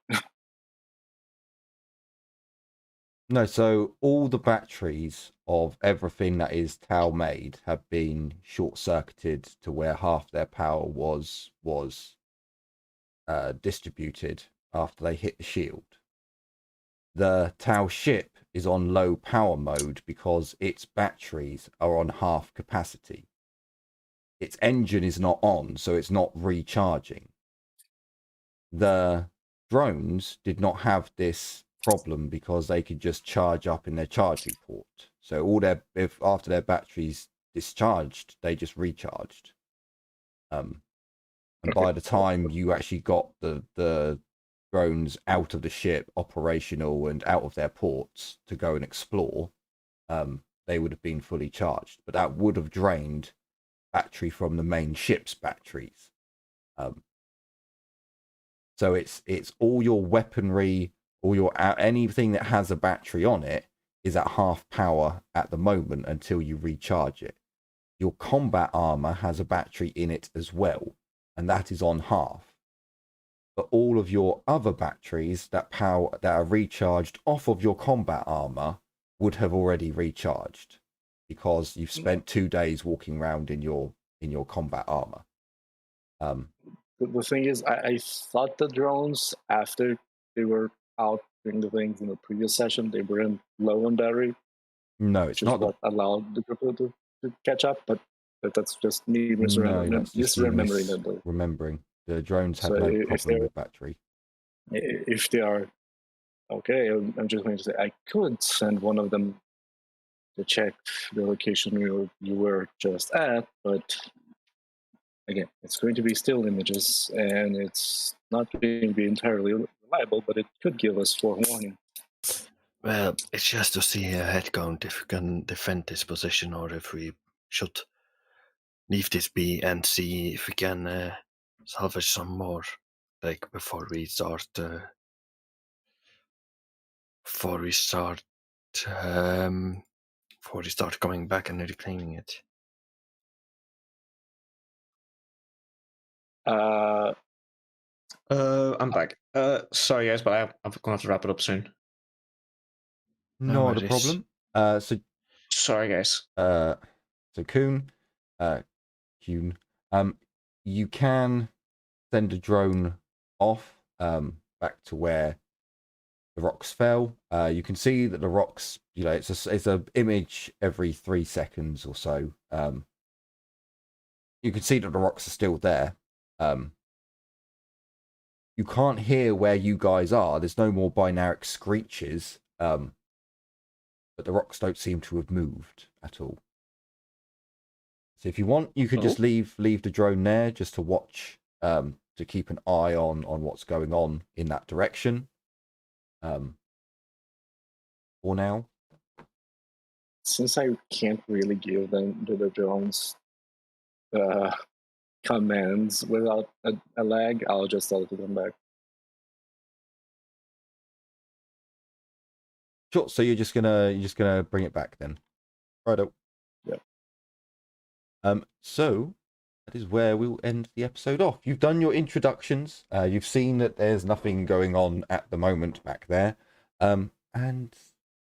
[SPEAKER 2] No, so all the batteries of everything that is Tau made have been short-circuited to where half their power was distributed after they hit the shield. The Tau ship is on low power mode because its batteries are on half capacity. Its engine is not on, so it's not recharging. The drones did not have this problem because they could just charge up in their charging port. So all after their batteries discharged, they just recharged. And by the time you actually got the drones out of the ship, operational and out of their ports to go and explore, they would have been fully charged. But that would have drained battery from the main ship's batteries. So it's all your weaponry, all your anything that has a battery on it is at half power at the moment until you recharge it. Your combat armor has a battery in it as well, and that is on half. But all of your other batteries that are recharged off of your combat armor would have already recharged because you've spent 2 days walking around in your combat armor.
[SPEAKER 3] The thing is, I thought the drones, after they were out doing the things in the previous session, they were in low on battery.
[SPEAKER 2] No, it's not
[SPEAKER 3] what allowed the group to catch up, but that's just me
[SPEAKER 2] misremembering. Remembering the drones had no problem with battery.
[SPEAKER 3] If they are okay, I'm just going to say I could send one of them to check the location you were just at, but again, it's going to be still images, and it's not going to be entirely reliable, but it could give us forewarning.
[SPEAKER 4] Well, it's just to see a head count if we can defend this position or if we should leave this be and see if we can salvage some more, like before we start coming back and reclaiming it.
[SPEAKER 1] I'm back. Sorry guys, but I'm gonna have to wrap it up soon.
[SPEAKER 2] Not a problem.
[SPEAKER 1] Sorry guys.
[SPEAKER 2] So Kuhn, you can send a drone off back to where the rocks fell. You can see that the rocks, it's a image every 3 seconds or so. You can see that the rocks are still there. You can't hear where you guys are. There's no more binaric screeches. But the rocks don't seem to have moved at all. So if you want, you could just leave the drone there just to watch, to keep an eye on what's going on in that direction. For now.
[SPEAKER 3] Since I can't really give them to the drones commands without a lag, I'll just tell it to come back.
[SPEAKER 2] Sure. So you're just gonna bring it back then. Righto.
[SPEAKER 3] Yeah.
[SPEAKER 2] So that is where we'll end the episode off. You've done your introductions. You've seen that there's nothing going on at the moment back there. And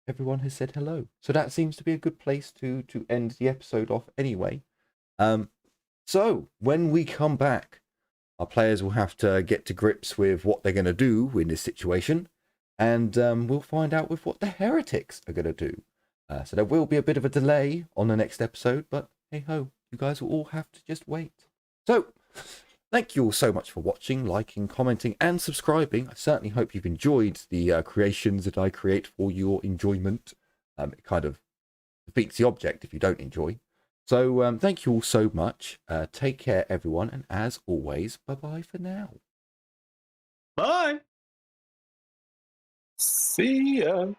[SPEAKER 2] everyone has said hello. So that seems to be a good place to end the episode off anyway. So when we come back, our players will have to get to grips with what they're going to do in this situation. And we'll find out with what the heretics are going to do. So there will be a bit of a delay on the next episode, but hey ho, you guys will all have to just wait. So thank you all so much for watching, liking, commenting, and subscribing. I certainly hope you've enjoyed the creations that I create for your enjoyment. It kind of defeats the object if you don't enjoy. So thank you all so much. Take care, everyone. And as always, bye-bye for now.
[SPEAKER 1] Bye.
[SPEAKER 3] See ya.